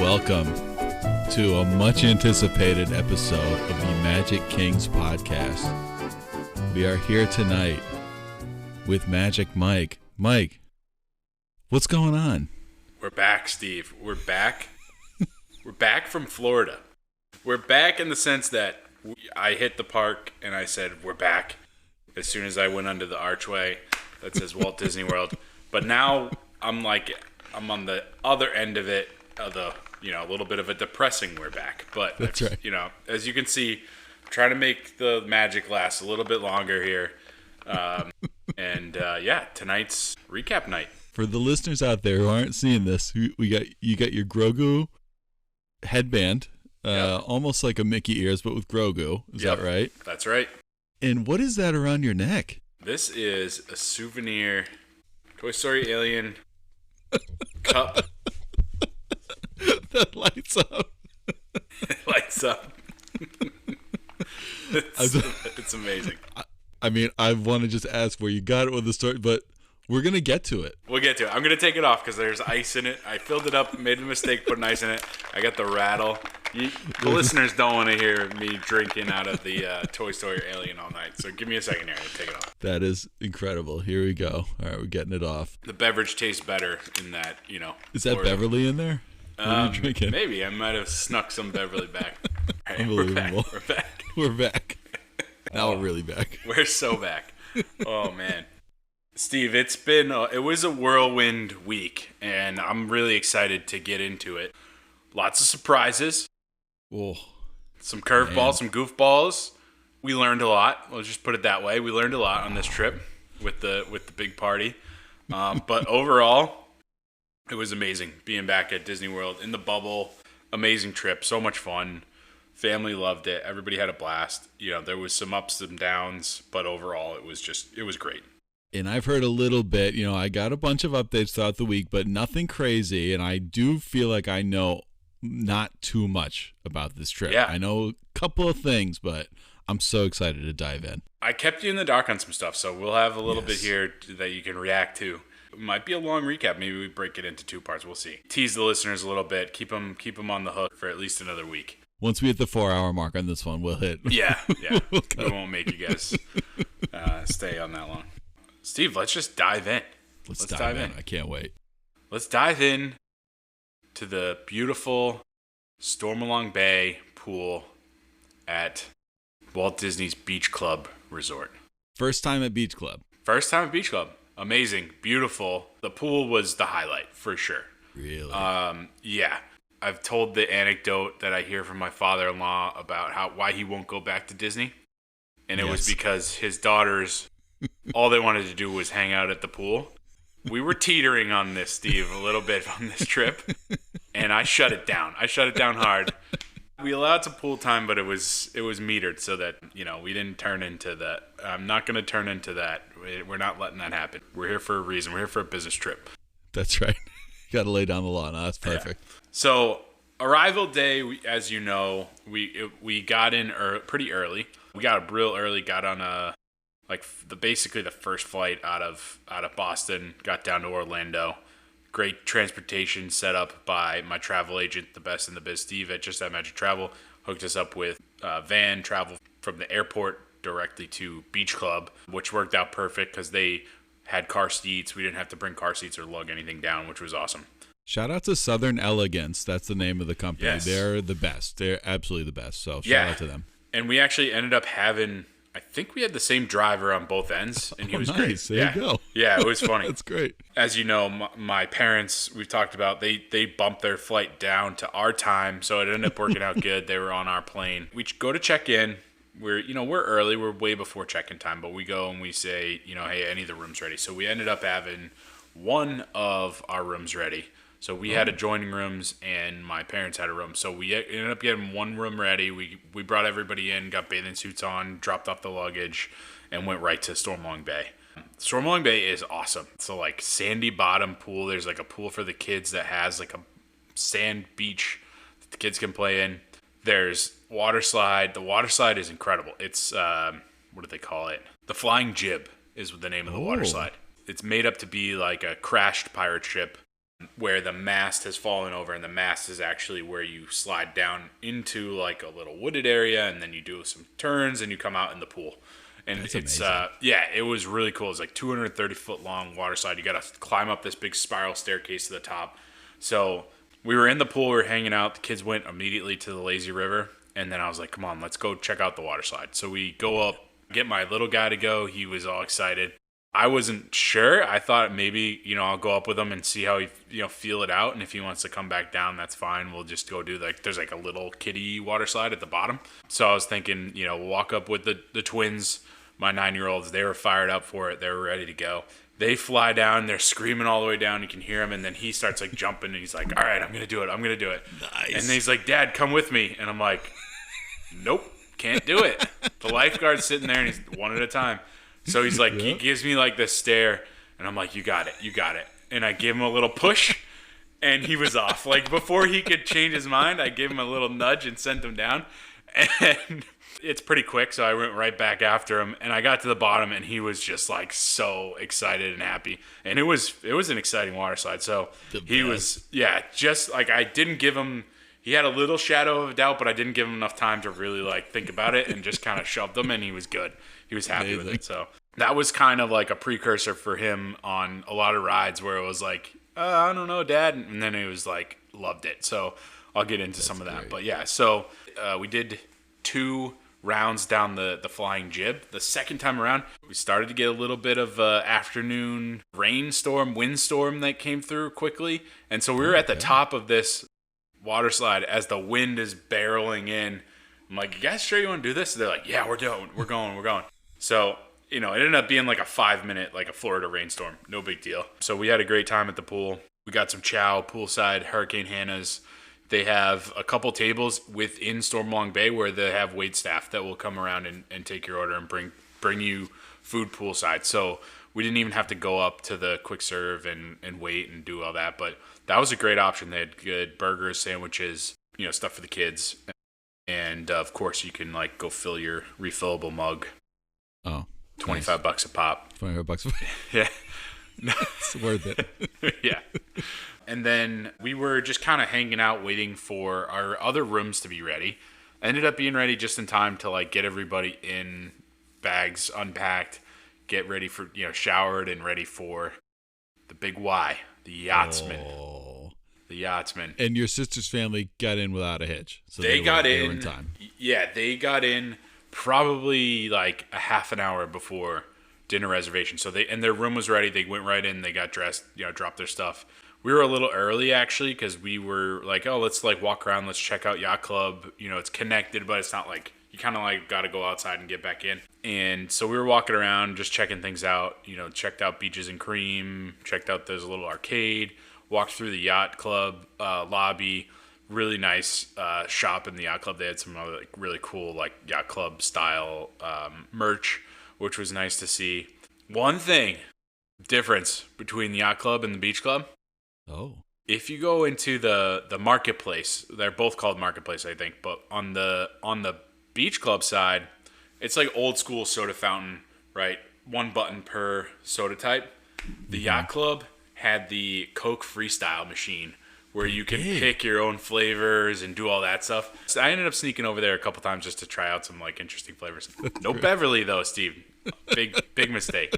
Welcome to a much anticipated episode of the Magic Kings podcast. We are here tonight with Magic Mike. Mike, what's going on? We're back, Steve. We're back. We're back from Florida. We're back in the sense that I hit the park and I said, we're back, as soon as I went under the archway that says Walt Disney World. But now I'm on the other end of it, a little bit of a depressing we're back. But that's right. As you can see, I'm trying to make the magic last a little bit longer here. Tonight's recap night. For the listeners out there who aren't seeing this, you got your Grogu headband, almost like a Mickey ears, but with Grogu. Is that right? That's right. And what is that around your neck? This is a souvenir Toy Story alien cup. That lights up. It lights up. It's amazing. I mean, I want to just ask where you got it with the story, but we're going to get to it. We'll get to it. I'm going to take it off because there's ice in it. I filled it up, made a mistake putting ice in it. I got the rattle. The listeners don't want to hear me drinking out of the Toy Story alien all night. So give me a second here to take it off. That is incredible. Here we go. All right, we're getting it off. The beverage tastes better in that, Is that Beverly in there? What are you drinking? Maybe. I might have snuck some Beverly back. All right, Unbelievable. We're back. We're back. Now we're really back. We're so back. Oh, man. Steve, it was a whirlwind week, and I'm really excited to get into it. Lots of surprises. Oh, some curveballs, some goofballs. We learned a lot. Let's just put it that way. We learned a lot on this trip with the big party. But overall, it was amazing being back at Disney World in the bubble. Amazing trip. So much fun. Family loved it. Everybody had a blast. There was some ups and downs, but overall, it was great. And I've heard a little bit, I got a bunch of updates throughout the week, but nothing crazy. And I do feel like I know not too much about this trip. Yeah. I know a couple of things, but I'm so excited to dive in. I kept you in the dark on some stuff, so we'll have a little bit here that you can react to. It might be a long recap. Maybe we break it into two parts. We'll see. Tease the listeners a little bit. Keep them on the hook for at least another week. Once we hit the 4-hour mark on this one, we'll hit. Yeah. We won't make you guys stay on that long. Steve, let's just dive in. Let's dive in. I can't wait. Let's dive in to the beautiful Stormalong Bay pool at Walt Disney's Beach Club Resort. First time at Beach Club. Amazing. Beautiful. The pool was the highlight for sure. Really? Yeah. I've told the anecdote that I hear from my father-in-law about why he won't go back to Disney. And it was because his daughters, all they wanted to do was hang out at the pool. We were teetering on this, Steve, a little bit on this trip. And I shut it down. Hard. We allowed some pool time, but it was metered so that, we didn't turn into that. I'm not going to turn into that. We're not letting that happen. We're here for a reason. We're here for a business trip. That's right. You got to lay down the law. No, that's perfect. Yeah. So arrival day, as you know, we got in pretty early. We got up real early. Got on basically the first flight out of Boston. Got down to Orlando. Great transportation set up by my travel agent, the best in the biz, Steve at Just That Magic Travel. Hooked us up with van travel from the airport directly to Beach Club, which worked out perfect because they had car seats. We didn't have to bring car seats or lug anything down, which was awesome. Shout out to Southern Elegance. That's the name of the company. Yes. They're the best. They're absolutely the best. So shout out to them. And we actually ended up having, I think we had the same driver on both ends, and he was great. There you go. Yeah, it was funny. That's great. As you know, my parents, we've talked about, they bumped their flight down to our time, so it ended up working out good. They were on our plane. We go to check in. We're early. We're way before check-in time, but we go and we say, hey, any of the rooms ready. So we ended up having one of our rooms ready. So we had adjoining rooms, and my parents had a room. So we ended up getting one room ready. We brought everybody in, got bathing suits on, dropped off the luggage, and went right to Stormalong Bay. Stormalong Bay is awesome. It's a sandy bottom pool. There's a pool for the kids that has a sand beach that the kids can play in. There's water slide. The water slide is incredible. It's what do they call it? The Flying Jib is the name of the water slide. It's made up to be like a crashed pirate ship. where the mast has fallen over, and the mast is actually where you slide down into like a little wooded area, and then you do some turns and you come out in the pool. And That's it's amazing. it was really cool. It's like 230-foot long water slide. You got to climb up this big spiral staircase to the top. So we were in the pool, we were hanging out. The kids went immediately to the lazy river, and then I was like, come on, let's go check out the water slide. So we go up, get my little guy to go. He was all excited. I wasn't sure. I thought maybe, I'll go up with him and see how he, feel it out. And if he wants to come back down, that's fine. We'll just go do there's like a little kiddie water slide at the bottom. So I was thinking, we'll walk up with the twins, my 9-year-olds. They were fired up for it. They were ready to go. They fly down. They're screaming all the way down. You can hear him. And then he starts like jumping and he's like, all right, I'm going to do it. I'm going to do it. Nice. And then he's like, Dad, come with me. And I'm like, nope, can't do it. The lifeguard's sitting there and he's one at a time. So he's like, He gives me like this stare, and I'm like, you got it. And I give him a little push, and he was off. Like, before he could change his mind, I gave him a little nudge and sent him down. And it's pretty quick, so I went right back after him, and I got to the bottom, and he was just like so excited and happy. And it was an exciting water slide. So he was, just like I didn't give him. He had a little shadow of a doubt, but I didn't give him enough time to really like think about it, and just kind of shoved him, and he was good. He was happy with it. So that was kind of like a precursor for him on a lot of rides where it was like, I don't know, Dad. And then he was like, loved it. So I'll get into some of that. But yeah, so we did 2 rounds down the flying jib. The second time around, we started to get a little bit of afternoon windstorm that came through quickly. And so we were at the top of this water slide as the wind is barreling in. I'm like, you guys sure you want to do this? They're like, yeah, we're going. So, it ended up being like a 5-minute, like a Florida rainstorm. No big deal. So we had a great time at the pool. We got some chow, poolside, Hurricane Hannah's. They have a couple tables within Stormalong Bay where they have wait staff that will come around and take your order and bring you food poolside. So we didn't even have to go up to the quick serve and wait and do all that. But that was a great option. They had good burgers, sandwiches, stuff for the kids. And of course, you can like go fill your refillable mug. Oh, $25 nice. a pop. $25 Yeah. It's worth it. Yeah. And then we were just kind of hanging out waiting for our other rooms to be ready. Ended up being ready just in time to like get everybody in, bags unpacked, get ready for, showered and ready for the big Y, the Yachtsman. Oh. The Yachtsman. And your sister's family got in without a hitch. So they got in. in. They were in time. Yeah, they got in probably like a half an hour before dinner reservation. So their room was ready. They went right in. They got dressed. Dropped their stuff. We were a little early actually because we were like, oh, let's like walk around. Let's check out Yacht Club. It's connected, but it's not like you kind of like got to go outside and get back in. And so we were walking around, just checking things out. Checked out Beaches and Cream. Checked out there's a little arcade. Walked through the Yacht Club lobby. Really nice shop in the Yacht Club. They had some other like really cool like Yacht Club style merch, which was nice to see. One thing difference between the Yacht Club and the Beach Club. Oh. If you go into the marketplace, they're both called marketplace, I think, but on the Beach Club side, it's like old school soda fountain, right? 1 button per soda type. The Yacht Club had the Coke Freestyle machine where you can pick your own flavors and do all that stuff. So I ended up sneaking over there a couple times just to try out some like interesting flavors. No Beverly though, Steve. Big mistake.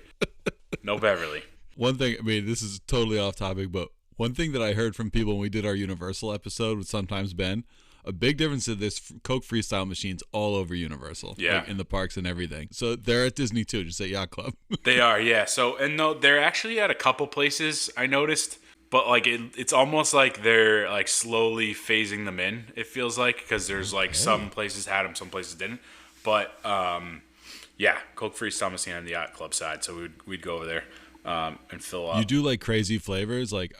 No Beverly. One thing, this is totally off topic, but one thing that I heard from people when we did our Universal episode with Sometimes Ben, a big difference is this Coke Freestyle machines all over Universal. Yeah. Like in the parks and everything. So they're at Disney too, just at Yacht Club. They are, yeah. So, and no, they're actually at a couple places I noticed, but like it's almost like they're like slowly phasing them in, it feels like, because there's like some places had them, some places didn't. But yeah, Coke Freestyle machine on the Yacht Club side. So we'd go over there. And fill up. You do like crazy flavors, like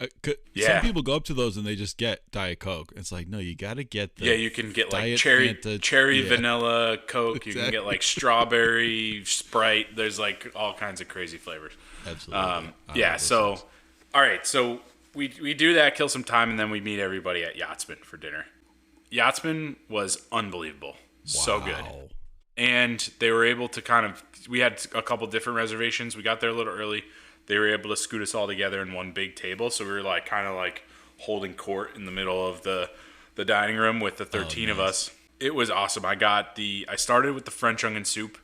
some people go up to those and they just get Diet Coke. It's like, no, you got to get the you can get like Diet cherry Fanta, vanilla Coke. Exactly. You can get like strawberry Sprite. There's like all kinds of crazy flavors. Absolutely. Yeah. So, all right. So we do that, kill some time, and then we meet everybody at Yachtsman for dinner. Yachtsman was unbelievable. So good. And they were able to we had a couple different reservations. We got there a little early. they were able to scoot us all together in one big table. So we were like kind of like holding court in the middle of the dining room with the 13 of us. It was awesome. I started with the French onion soup,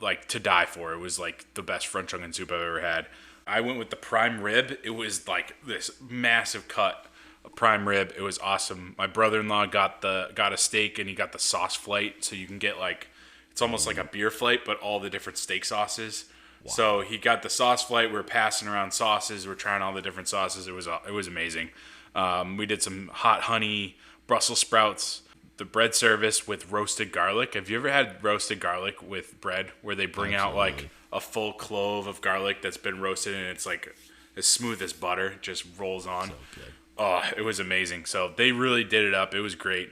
like to die for. It was like the best French onion soup I've ever had. I went with the prime rib. It was like this massive cut of prime rib. It was awesome. My brother-in-law got a steak, and he got the sauce flight, so you can get like, it's almost like a beer flight, but all the different steak sauces. Wow. So he got the sauce flight. We're passing around sauces. We're trying all the different sauces. It was amazing. We did some hot honey Brussels sprouts. The bread service with roasted garlic. Have you ever had roasted garlic with bread where they bring out like a full clove of garlic that's been roasted and it's like as smooth as butter, it just rolls on? So good. Oh, it was amazing. So they really did it up. It was great.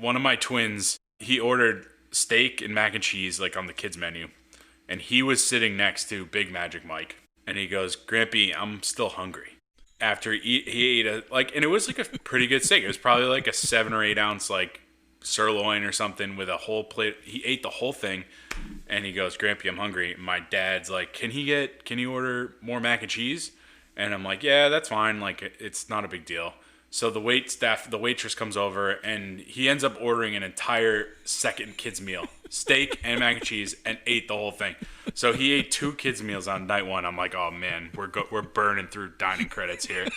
One of my twins, he ordered steak and mac and cheese like on the kids menu, and he was sitting next to Big Magic Mike, and he goes, "Grampy, I'm still hungry." After he ate and it was like a pretty good steak. It was probably like a 7 or 8 ounce like sirloin or something with a whole plate. He ate the whole thing, and he goes, "Grampy, I'm hungry." My dad's like, can he order more mac and cheese? And I'm like, yeah, that's fine. Like, it's not a big deal. So the waitress comes over, and he ends up ordering an entire second kids meal, steak and mac and cheese, and ate the whole thing. So he ate 2 kids meals on night 1. I'm like, oh man, we're burning through dining credits here.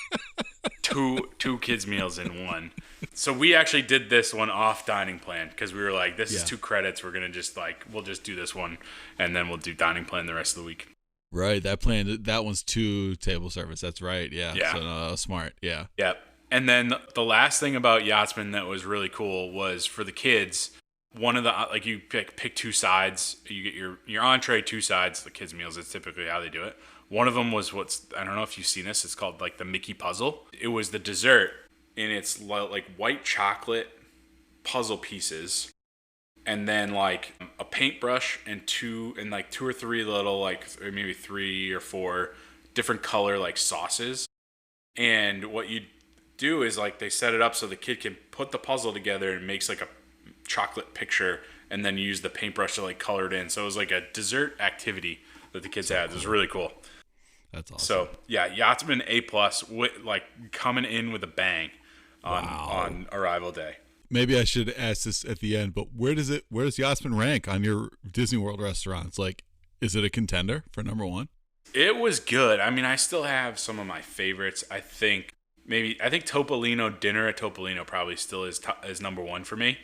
Two kids meals in one. So we actually did this one off dining plan because we were like, this is 2 credits. We're gonna we'll just do this one, and then we'll do dining plan the rest of the week. Right. That one's 2 table service. That's right. Yeah. Yeah. So that was smart. Yeah. Yep. And then the last thing about Yachtsman that was really cool was for the kids. One of the you pick 2 sides. You get your entree, 2 sides. The kids meals is typically how they do it. One of them was I don't know if you've seen this. It's called like the Mickey puzzle. It was the dessert, and it's like white chocolate puzzle pieces, and then like a paintbrush and 2 or 3 little or maybe 3 or 4 different color like sauces. And what you do is like they set it up so the kid can put the puzzle together and makes like a chocolate picture, and then use the paintbrush to like color it in. So it was like a dessert activity that the kids had. It was really cool. That's awesome. So yeah, Yachtsman A+, like coming in with a bang on arrival day. Maybe I should ask this at the end, but where does Yachtsman rank on your Disney World restaurants? Like, is it a contender for number 1? It was good. I mean, I still have some of my favorites. I think Topolino, dinner at Topolino probably still is number 1 for me.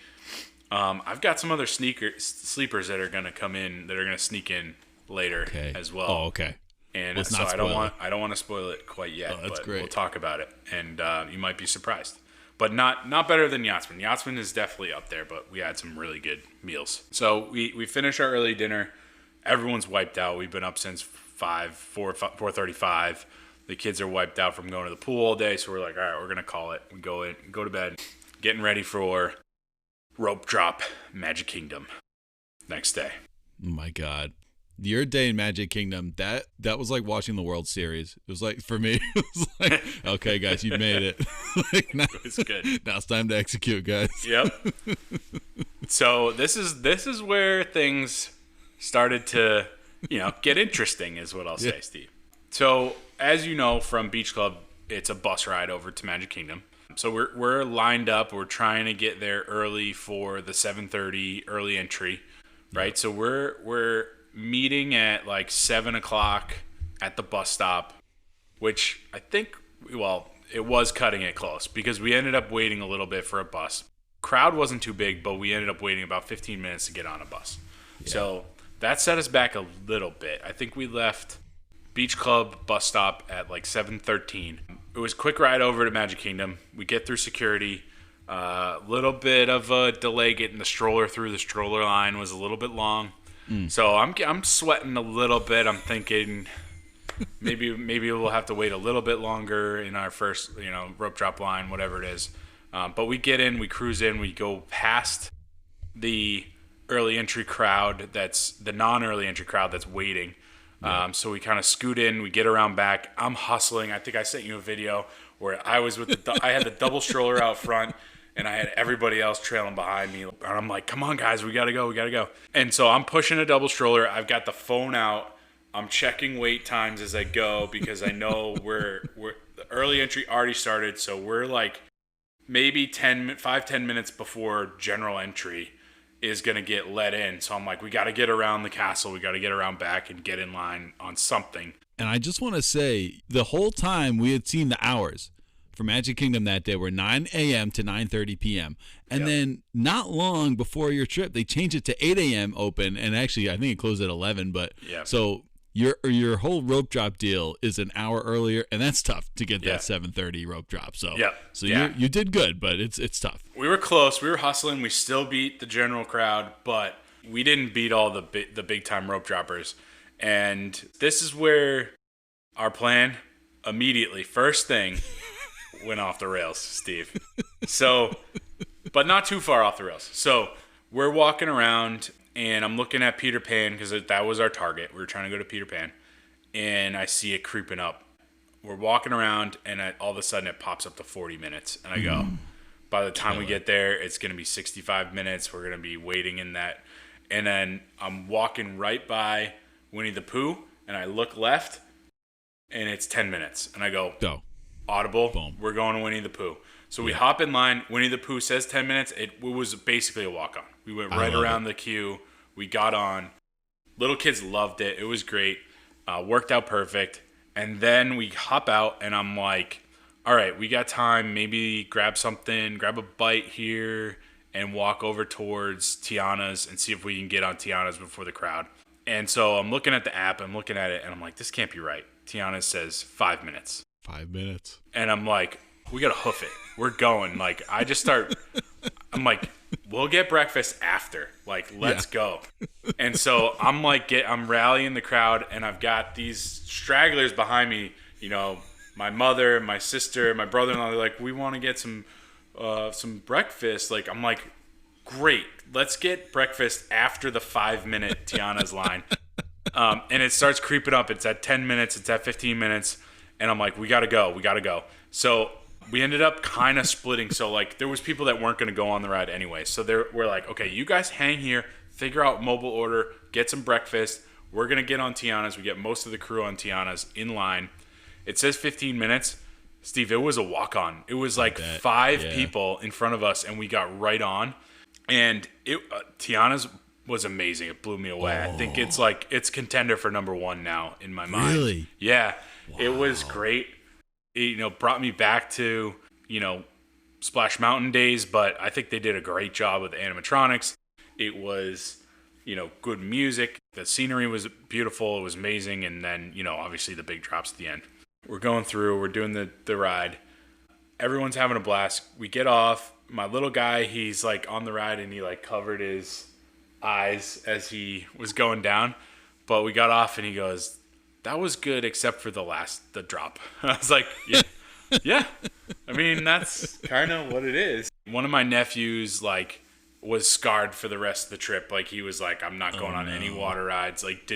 I've got some other sleepers that are going to come in, that are going to sneak in later as well. Oh, okay. And so I don't want to spoil it quite yet. Oh, that's great. We'll talk about it, and you might be surprised. But not better than Yachtsman. Yachtsman is definitely up there, but we had some really good meals. So we finished our early dinner. Everyone's wiped out. We've been up since 4:35. The kids are wiped out from going to the pool all day, so we're like, all right, we're gonna call it. We go to bed, getting ready for rope drop Magic Kingdom next day. Oh my God. Your day in Magic Kingdom, that was like watching the World Series. It was like, for me, it was like, okay, guys, you made it. Now, it was good. Now it's time to execute, guys. Yep. So this is where things started to, get interesting, is what I'll say, Steve. So as you know from Beach Club, it's a bus ride over to Magic Kingdom. So we're lined up. We're trying to get there early for the 7:30 early entry, right? So we're meeting at like 7:00 at the bus stop, which I think, it was cutting it close because we ended up waiting a little bit for a bus. Crowd wasn't too big, but we ended up waiting about 15 minutes to get on a bus. Yeah. So that set us back a little bit. I think we left Beach Club bus stop at like 7:13. It was a quick ride over to Magic Kingdom. We get through security. A little bit of a delay getting the stroller through. The stroller line was a little bit long. So I'm sweating a little bit. I'm thinking maybe we'll have to wait a little bit longer in our first rope drop line, whatever it is. But we get in, we cruise in, we go past the early entry crowd. That's the non-early entry crowd that's waiting. Yeah. So we kind of scoot in, we get around back. I'm hustling. I think I sent you a video where I was I had the double stroller out front, and I had everybody else trailing behind me. And I'm like, come on, guys, we got to go. And so I'm pushing a double stroller. I've got the phone out I'm checking wait times as I go because I know the early entry already started, so we're like maybe 5-10 minutes before general entry is going to get let in. So I'm like, we got to get around the castle. We got to get around back and get in line on something. And I just want to say, the whole time we had seen the hours for Magic Kingdom that day were 9 a.m. to 9:30 p.m. And then not long before your trip, they changed it to 8 a.m. open. And actually, I think it closed at 11. But so your whole rope drop deal is an hour earlier, and that's tough to get that 7:30 rope drop. So you did good, but it's tough. We were close. We were hustling. We still beat the general crowd, but we didn't beat all the big time rope droppers. And this is where our plan immediately, first thing, went off the rails, Steve. So, but not too far off the rails. So we're walking around, and I'm looking at Peter Pan because that was our target. We were trying to go to Peter Pan, and I see it creeping up. We're walking around, and all of a sudden it pops up to 40 minutes. And I go, by the time we get there, it's going to be 65 minutes. We're going to be waiting in that. And then I'm walking right by Winnie the Pooh, and I look left, and it's 10 minutes. And I go, audible, boom. We're going to Winnie the Pooh. So we hop in line. Winnie the Pooh says 10 minutes. It was basically a walk-on. We went right around the queue. We got on. Little kids loved it. It was great. Worked out perfect. And then we hop out, and I'm like, all right, we got time. Maybe grab something, grab a bite here, and walk over towards Tiana's and see if we can get on Tiana's before the crowd. And so I'm looking at the app. I'm looking at it, and I'm like, this can't be right. Tiana's says 5 minutes. 5 minutes. And I'm like, we got to hoof it. We're going. Like, I'm like, we'll get breakfast after. Like, let's go. And so I'm like, I'm rallying the crowd, and I've got these stragglers behind me. You know, my mother, my sister, my brother-in-law. They're like, we want to get some breakfast. Like, I'm like, great. Let's get breakfast after the 5-minute Tiana's line. And it starts creeping up. It's at 10 minutes. It's at 15 minutes. And I'm like, we got to go. So we ended up kind of splitting. So, like, there was people that weren't going to go on the ride anyway. So we're like, okay, you guys hang here, figure out mobile order, get some breakfast. We're going to get on Tiana's. We get most of the crew on Tiana's in line. It says 15 minutes. Steve, it was a walk-on. It was like 5 people in front of us, and we got right on. And Tiana's was amazing. It blew me away. I think it's contender for number 1 now in my mind. Really? Yeah. Wow. It was great. It, brought me back to, Splash Mountain days, but I think they did a great job with the animatronics. It was, good music. The scenery was beautiful. It was amazing. And then, obviously the big drops at the end. We're going through. We're doing the ride. Everyone's having a blast. We get off. My little guy, he's like on the ride, and he like covered his eyes as he was going down. But we got off, and he goes, that was good except for the drop. I was like, yeah. I mean, that's kind of what it is. One of my nephews, like, was scarred for the rest of the trip. Like, he was like, I'm not going on any water rides. Like,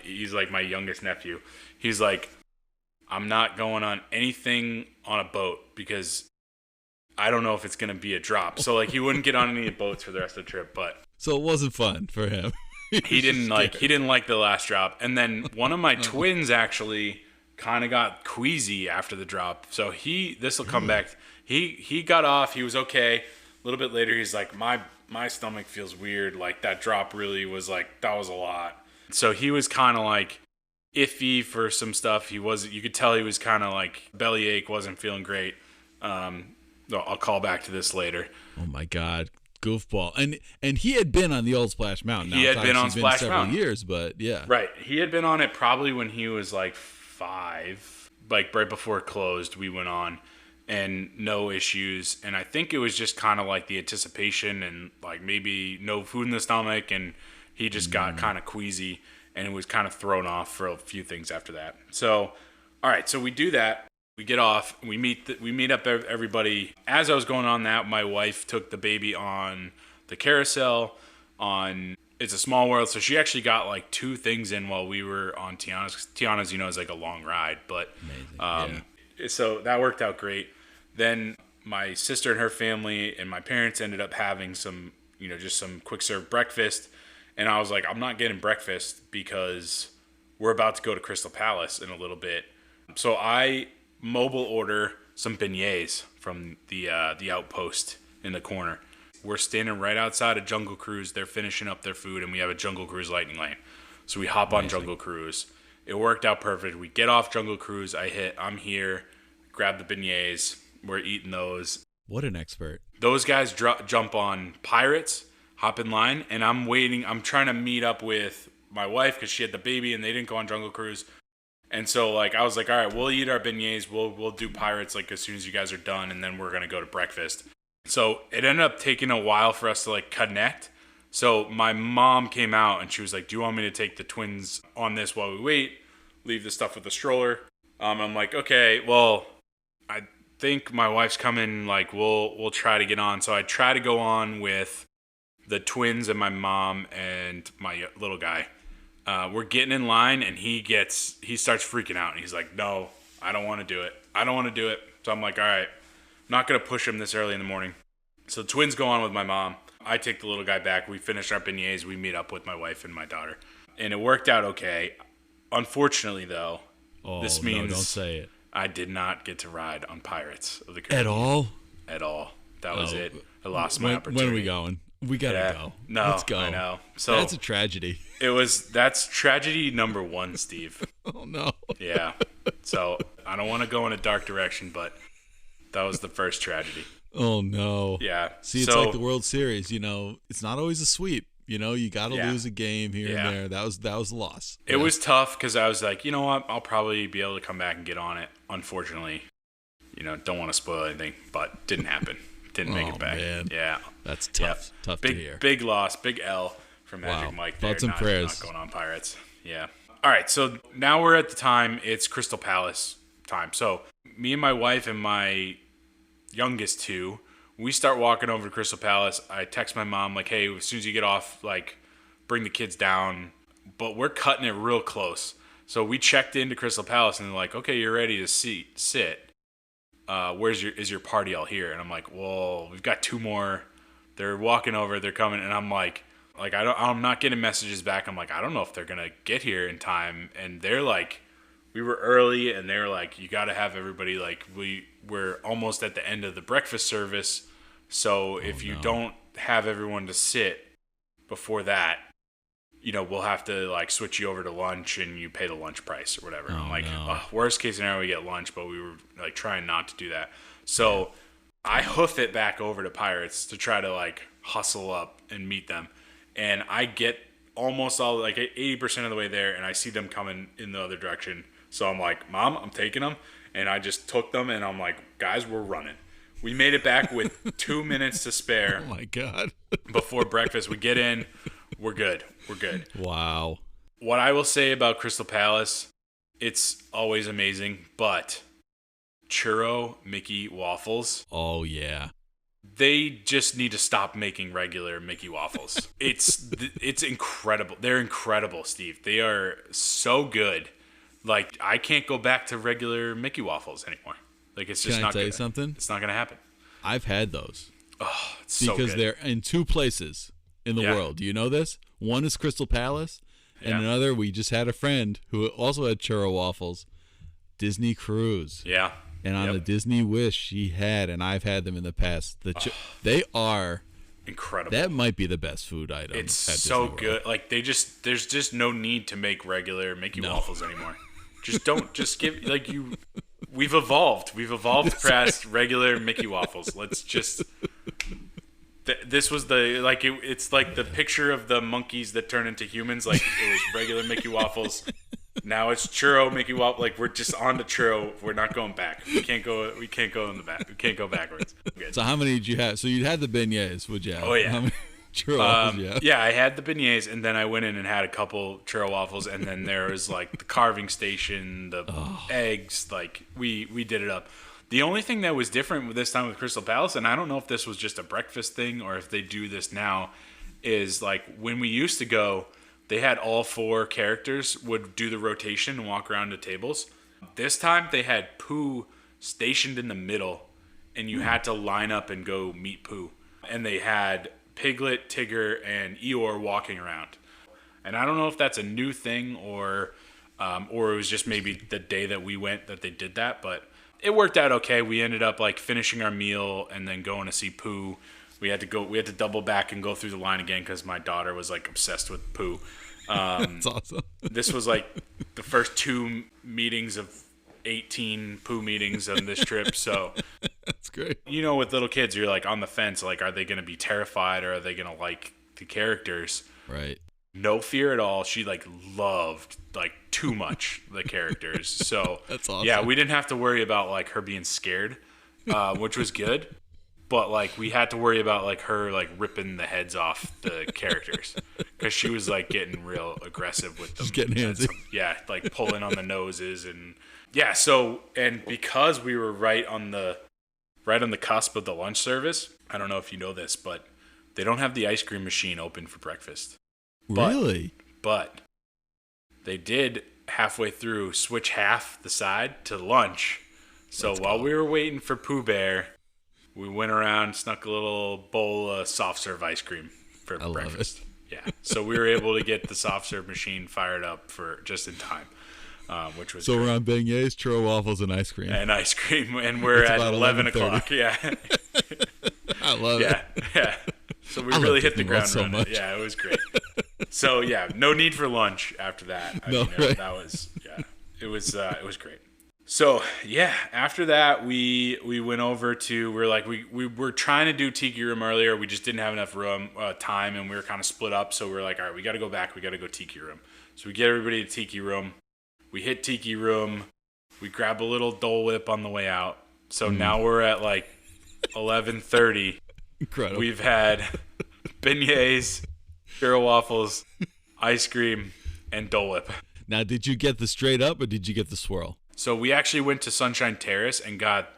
he's like my youngest nephew. He's like, I'm not going on anything on a boat because I don't know if it's going to be a drop. So, like, he wouldn't get on any boats for the rest of the trip. But so it wasn't fun for him. He didn't like the last drop. And then one of my twins actually kind of got queasy after the drop. So this will come back. He got off. He was okay. A little bit later, he's like, my stomach feels weird. Like, that drop really was like, that was a lot. So he was kind of like iffy for some stuff. You could tell he was kind of like bellyache, wasn't feeling great. I'll call back to this later. Oh my God. Goofball. And he had been on the old Splash Mountain. Now, he had been on Splash Mountain years, but yeah. Right. He had been on it probably when he was like 5. Like right before it closed, we went on and no issues. And I think it was just kind of like the anticipation and like maybe no food in the stomach, and he just got kind of queasy and it was kind of thrown off for a few things after that. So, all right, so we do that. We get off, we meet up everybody. As I was going on that, my wife took the baby on the carousel on It's a Small World. So she actually got like 2 things in while we were on Tiana's. Tiana's, is like a long ride, but so that worked out great. Then my sister and her family and my parents ended up having some, just some quick serve breakfast. And I was like, I'm not getting breakfast because we're about to go to Crystal Palace in a little bit. So I mobile order some beignets from the outpost in the corner. We're standing right outside of Jungle Cruise. They're finishing up their food, and we have a Jungle Cruise lightning lane. So we hop on Jungle Cruise. It worked out perfect. We get off Jungle Cruise. I'm here, grab the beignets. We're eating those. What an expert. Those guys jump on Pirates, hop in line, and I'm waiting. I'm trying to meet up with my wife because she had the baby, and they didn't go on Jungle Cruise. And so, like, I was like, all right, we'll eat our beignets. We'll do Pirates, like, as soon as you guys are done, and then we're going to go to breakfast. So it ended up taking a while for us to, like, connect. So my mom came out, and she was like, do you want me to take the twins on this while we wait? Leave the stuff with the stroller? I'm like, okay, well, I think my wife's coming. Like, we'll try to get on. So I try to go on with the twins and my mom and my little guy. We're getting in line, and he starts freaking out, and he's like, no, I don't want to do it. So I'm like, all right, I'm not going to push him this early in the morning. So the twins go on with my mom. I take the little guy back. We finish our beignets. We meet up with my wife and my daughter, and it worked out okay. Unfortunately, though, this means don't say it. I did not get to ride on Pirates of the Caribbean. At all. That was it. I lost my opportunity. When are we going? We gotta go. No, let's go. I know. So that's a tragedy. That's tragedy number 1, Steve. Oh no. Yeah. So I don't want to go in a dark direction, but that was the first tragedy. Oh no. Yeah. See, it's like the World Series. It's not always a sweep. You got to lose a game here and there. That was a loss. It was tough because I was like, you know what? I'll probably be able to come back and get on it. Unfortunately, don't want to spoil anything, but didn't happen. Didn't make it back. Man. Yeah. That's tough. Yep. Tough to hear. Big loss. Big L for Magic Mike there. Thoughts and prayers. Not going on Pirates. Yeah. All right. So now we're at the time. It's Crystal Palace time. So me and my wife and my youngest 2, we start walking over to Crystal Palace. I text my mom, like, hey, as soon as you get off, like, bring the kids down. But we're cutting it real close. So we checked into Crystal Palace, and they're like, okay, you're ready to sit. Is your party all here? And I'm like, well, we've got 2 more. They're walking over. They're coming. And I'm like, I'm not getting messages back. I'm like, I don't know if they're going to get here in time. And they're like, we were early, and they're like, you got to have everybody, like, we're almost at the end of the breakfast service. So if you don't have everyone to sit before that, we'll have to, like, switch you over to lunch, and you pay the lunch price or whatever. I'm like, worst case scenario, we get lunch, but we were, like, trying not to do that. So I hoof it back over to Pirates to try to, like, hustle up and meet them. And I get almost all, like, 80% of the way there, and I see them coming in the other direction. So I'm like, Mom, I'm taking them. And I just took them, and I'm like, guys, we're running. We made it back with 2 minutes to spare. Oh, my God. Before breakfast. We get in. We're good. Wow. What I will say about Crystal Palace, it's always amazing, but churro Mickey waffles. Oh, yeah. They just need to stop making regular Mickey waffles. It's incredible. They're incredible, Steve. They are so good. Like, I can't go back to regular Mickey waffles anymore. Like, it's just not good. Can I tell you something? It's not going to happen. I've had those. Oh, it's so good. Because they're in 2 places in the world. Do you know this? One is Crystal Palace, and another, we just had a friend who also had churro waffles, Disney Cruise. Yeah. And on the Disney Wish, she had, and I've had them in the past. They are incredible. That might be the best food item. It's so good. Like, there's just no need to make regular Mickey waffles anymore. Just give, like, we've evolved. We've evolved past regular Mickey waffles. Let's just. This was it's like the picture of the monkeys that turn into humans. Like, it was regular Mickey waffles. Now it's churro Mickey waffle. Like, we're just on to churro. We're not going back. We can't go in the back. We can't go backwards. So how many did you have? So you had the beignets, would you have? Oh yeah. How many churro waffles you have? Yeah, I had the beignets, and then I went in and had a couple churro waffles, and then there was, like, the carving station, the eggs. Like, we did it up. The only thing that was different with this time with Crystal Palace, and I don't know if this was just a breakfast thing or if they do this now, is, like, when we used to go, they had all 4 characters would do the rotation and walk around to tables. This time they had Pooh stationed in the middle, and you had to line up and go meet Pooh. And they had Piglet, Tigger, and Eeyore walking around. And I don't know if that's a new thing or or it was just maybe the day that we went that they did that, but it worked out okay. We ended up like finishing our meal and then going to see Pooh. We had to double back and go through the line again because my daughter was like obsessed with Pooh. That's awesome. This was like the first 2 meetings of 18 Pooh meetings on this trip. So that's great. You know, with little kids, you're like on the fence. Like, are they going to be terrified or are they going to like the characters? Right. No fear at all. She like loved like too much the characters. So that's awesome. Yeah, we didn't have to worry about like her being scared, which was good. But like we had to worry about like her like ripping the heads off the characters because she was like getting real aggressive with them. She's getting handsy. Yeah, like pulling on the noses and yeah. So and because we were right on the cusp of the lunch service. I don't know if you know this, but they don't have the ice cream machine open for breakfast. Really? But they did halfway through switch half the side to lunch. So while we were waiting for Pooh Bear, we went around, snuck a little bowl of soft serve ice cream for breakfast. Love it. Yeah. So we were able to get the soft serve machine fired up for just in time, which was so great. We're on beignets, churro waffles, and ice cream. And we're at 11 o'clock. Yeah. I love it. Yeah. So we really hit the ground so running. much. Yeah, it was great. So yeah, no need for lunch after that. Right. That was it was great. So yeah, after that we went over to we were trying to do Tiki Room earlier. We just didn't have enough time, and we were kind of split up. So we were like, all right, we got to go back. We got to go Tiki Room. So we get everybody to Tiki Room. We hit Tiki Room. We grab a little Dole Whip on the way out. So now we're at like 11:30. Incredible. We've had beignets, churro waffles, ice cream, and Dole Whip. Now, did you get the straight up or did you get the swirl? So we actually went to Sunshine Terrace and got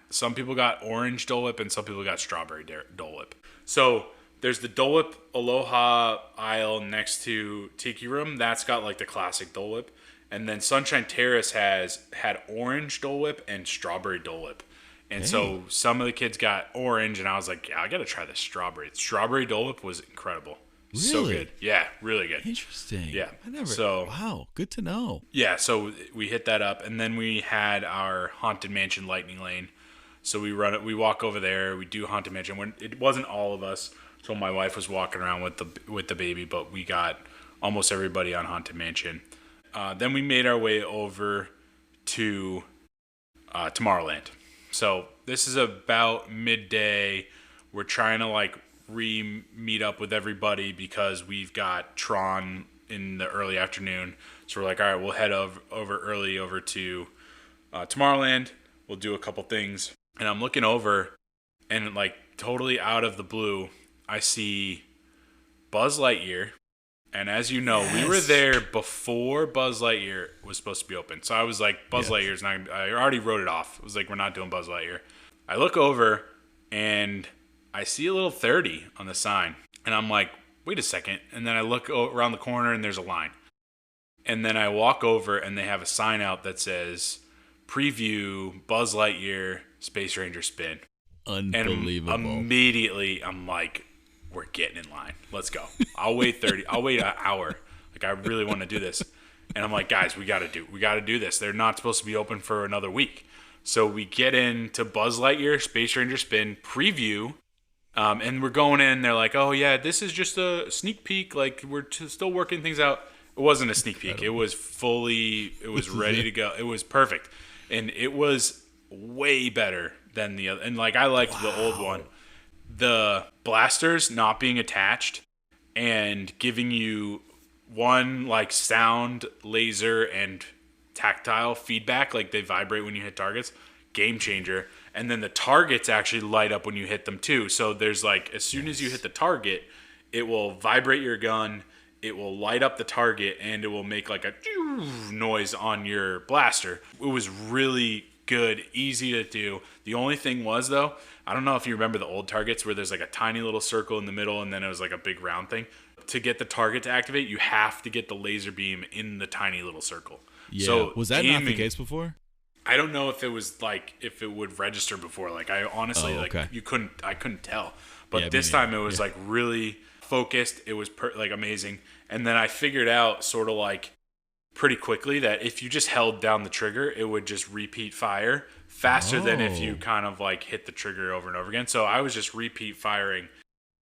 some people got orange Dole Whip and some people got strawberry Dole Whip. So there's the Dole Whip Aloha aisle next to Tiki Room. That's got like the classic Dole Whip. And then Sunshine Terrace had orange Dole Whip and strawberry Dole Whip. And so some of the kids got orange, and I was like, yeah, I got to try the strawberry. Strawberry Dole Whip was incredible. Really? So good. Yeah, really good. Interesting. Yeah. Wow, good to know. Yeah, so we hit that up, and then we had our Haunted Mansion Lightning Lane. So we walk over there, we do Haunted Mansion. It wasn't all of us, so my wife was walking around with the baby, but we got almost everybody on Haunted Mansion. Then we made our way over to Tomorrowland. So this is about midday. We're trying to like meet up with everybody because we've got Tron in the early afternoon. So we're like, all right, we'll head over early over to Tomorrowland. We'll do a couple things. And I'm looking over, and like totally out of the blue, I see Buzz Lightyear. And as you know, we were there before Buzz Lightyear was supposed to be open. So I was like, Buzz Lightyear's not. I already wrote it off. I was like, we're not doing Buzz Lightyear. I look over, and I see a little 30 on the sign. And I'm like, wait a second. And then I look around the corner, and there's a line. And then I walk over, and they have a sign out that says, preview Buzz Lightyear Space Ranger Spin. Unbelievable. And immediately, I'm like, we're getting in line. Let's go. I'll wait an hour. Like, I really want to do this. And I'm like, guys, we got to do this. They're not supposed to be open for another week. So we get into Buzz Lightyear Space Ranger Spin preview. And we're going in. They're like, oh, yeah, this is just a sneak peek. Like, we're still working things out. It wasn't a sneak peek. It was ready to go. It was perfect. And it was way better than the other. And, like, I liked the old one. The blasters not being attached and giving you one like sound, laser, and tactile feedback, like they vibrate when you hit targets, game changer. And then the targets actually light up when you hit them too. So there's like, as soon as you hit the target, it will vibrate your gun, it will light up the target, and it will make like a noise on your blaster. It was really good, easy to do. The only thing was though, I don't know if you remember the old targets where there's like a tiny little circle in the middle and then it was like a big round thing. To get the target to activate, you have to get the laser beam in the tiny little circle. Yeah. So was that not the case before? I don't know if it was like if it would register before. Like I honestly okay. I couldn't tell. But this time it was like really focused. It was like amazing. And then I figured out sort of like pretty quickly that if you just held down the trigger, it would just repeat fire faster than if you kind of like hit the trigger over and over again. So I was just repeat firing.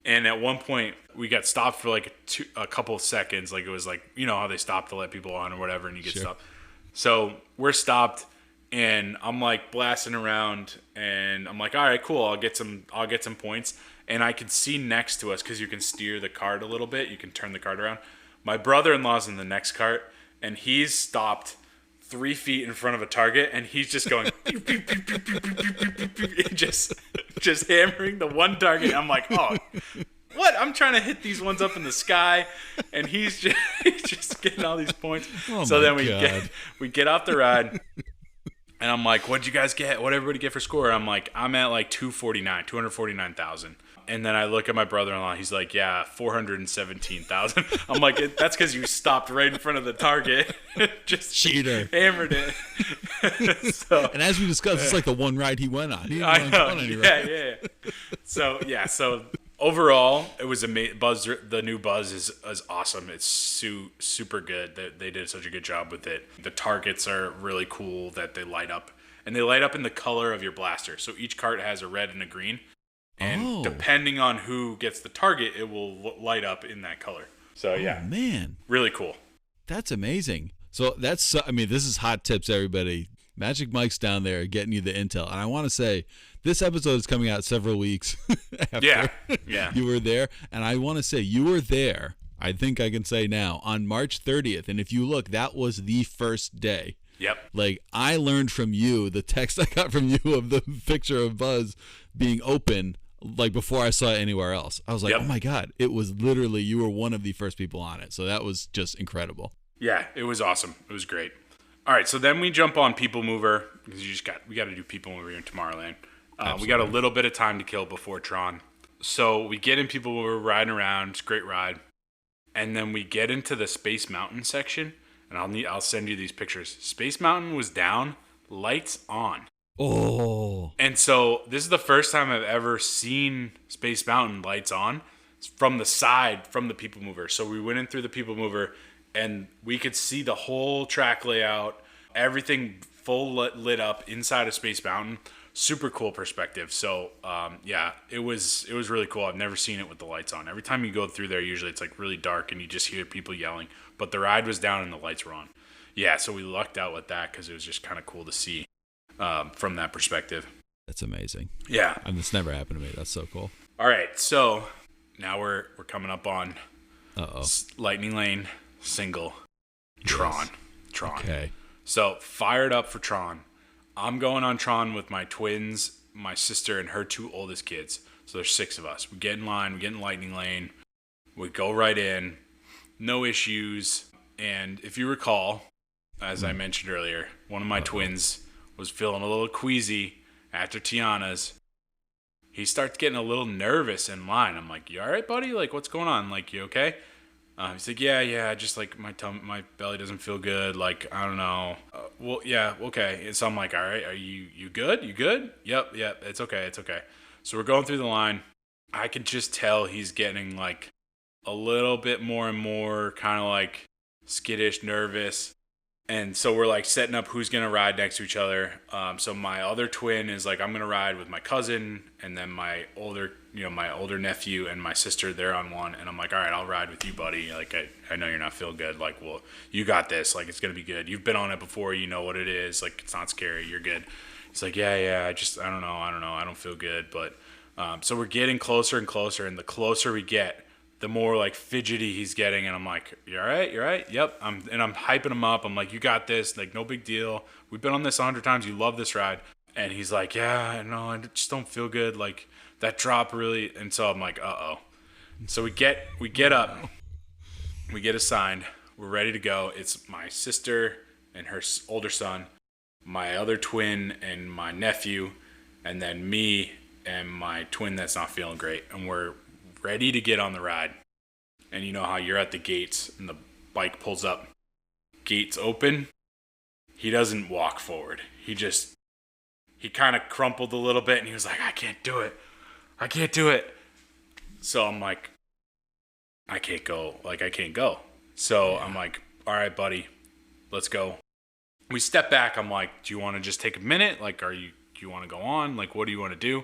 And at one point, we got stopped for like a couple of seconds. Like it was like, you know how they stop to let people on or whatever, and you get stopped. So we're stopped, and I'm like blasting around, and I'm like, all right, cool. I'll get some points. And I can see next to us, because you can steer the cart a little bit. You can turn the cart around. My brother-in-law's in the next cart, and he's stopped 3 feet in front of a target, and he's just going just hammering the one target. I'm like, oh, what? I'm trying to hit these ones up in the sky, and he's just getting all these points. So then we get off the ride, and I'm like, what'd you guys get? What'd everybody get for score? I'm like, I'm at like 249,000. And then I look at my brother-in-law. He's like, yeah, 417,000. I'm like, that's because you stopped right in front of the target. Just cheater. Hammered it. And as we discussed, it's like the one ride he went on. He didn't go on any ride. Yeah. So overall, it was amazing. The new Buzz is awesome. It's super good. They did such a good job with it. The targets are really cool that they light up. And they light up in the color of your blaster. So each cart has a red and a green. And depending on who gets the target, it will light up in that color. So, yeah. Man. Really cool. That's amazing. So, this is hot tips, everybody. Magic Mike's down there getting you the intel. And I want to say, this episode is coming out several weeks after you were there. And I want to say, you were there, I think I can say now, on March 30th. And if you look, that was the first day. Yep. Like, I learned from you, the text I got from you of the picture of Buzz being open, like before I saw it anywhere else. I was like, oh my God, it was literally, you were one of the first people on it. So that was just incredible. Yeah, it was awesome. It was great. All right, so then we jump on People Mover, because we got to do People Mover in Tomorrowland. We got a little bit of time to kill before Tron. So we get in People Mover, riding around. It's a great ride. And then we get into the Space Mountain section, and I'll send you these pictures. Space Mountain was down, lights on. Oh. And so this is the first time I've ever seen Space Mountain lights on from the side, from the People Mover. So we went in through the People Mover, and we could see the whole track layout, everything full lit up inside of Space Mountain. Super cool perspective. So, it was really cool. I've never seen it with the lights on. Every time you go through there, usually it's like really dark and you just hear people yelling. But the ride was down and the lights were on. Yeah, so we lucked out with that because it was just kind of cool to see. From that perspective. That's amazing. Yeah. And this never happened to me. That's so cool. All right. So now we're coming up on Lightning Lane single Tron. Okay. So fired up for Tron. I'm going on Tron with my twins, my sister, and her 2 oldest kids. So there's 6 of us. We get in line. We get in Lightning Lane. We go right in. No issues. And if you recall, as I mentioned earlier, one of my twins was feeling a little queasy after Tiana's. He starts getting a little nervous in line. I'm like, you all right, buddy? Like, what's going on? Like, you okay? He's like, yeah, just like my belly doesn't feel good. Like, I don't know. Well, yeah, okay. And so I'm like, all right, are you good? You good? Yep, it's okay. So we're going through the line. I can just tell he's getting like a little bit more and more kind of like skittish, nervous. And so we're like setting up who's going to ride next to each other. So my other twin is like, I'm going to ride with my cousin, and then my older nephew and my sister, they're on one. And I'm like, all right, I'll ride with you, buddy. Like, I know you're not feeling good. Like, well, you got this. Like, it's going to be good. You've been on it before. You know what it is. Like, it's not scary. You're good. He's like, yeah, I don't know. I don't feel good. But so we're getting closer and closer. And the closer we get, the more like fidgety he's getting, and I'm like, you all right? Yep. I'm hyping him up. I'm like, you got this. Like, no big deal. We've been on this 100 times. You love this ride. And he's like, yeah, no, I just don't feel good. Like, that drop really. And so I'm like, uh-oh. So we get up. We get assigned. We're ready to go. It's my sister and her older son, my other twin and my nephew, and then me and my twin that's not feeling great. And we're ready to get on the ride. And you know how you're at the gates and the bike pulls up, gates open. He doesn't walk forward. He kind of crumpled a little bit, and he was like, I can't do it. So I'm like, I can't go. So I'm like, all right, buddy, let's go. We step back. I'm like, do you want to just take a minute? Like, do you want to go on? Like, what do you want to do?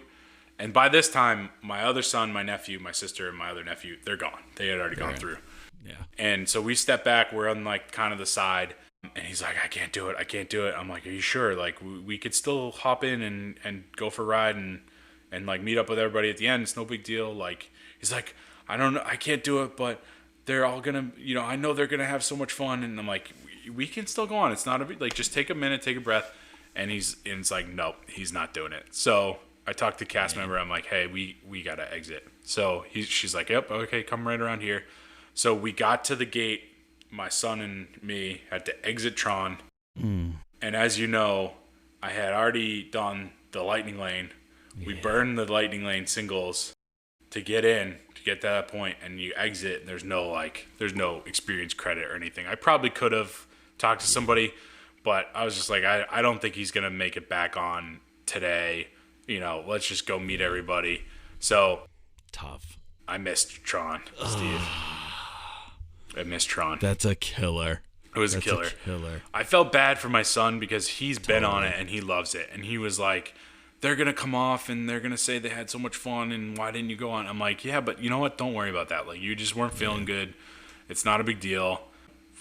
And by this time, my other son, my nephew, my sister, and my other nephew, they're gone. They had already gone through. Yeah. And so we step back. We're on like kind of the side. And he's like, I can't do it. I'm like, are you sure? Like, we could still hop in and go for a ride and like meet up with everybody at the end. It's no big deal. Like, he's like, I don't know. I can't do it, but they're all going to, I know they're going to have so much fun. And I'm like, we can still go on. It's not a big, like, just take a minute, take a breath. And it's like, nope, he's not doing it. So I talked to cast member. I'm like, hey, we got to exit. So she's like, yep, okay, come right around here. So we got to the gate. My son and me had to exit Tron. And as you know, I had already done the lightning lane. Yeah. We burned the lightning lane singles to get to that point, and you exit. And there's no experience credit or anything. I probably could have talked to somebody, but I was just like, I don't think he's going to make it back on today. Let's just go meet everybody. So tough. I missed Tron, Steve. I missed Tron. That's a killer. It was a killer. I felt bad for my son because he's been on it and he loves it. And he was like, they're going to come off and they're going to say they had so much fun and why didn't you go on? I'm like, yeah, but you know what? Don't worry about that. Like, you just weren't feeling good. It's not a big deal.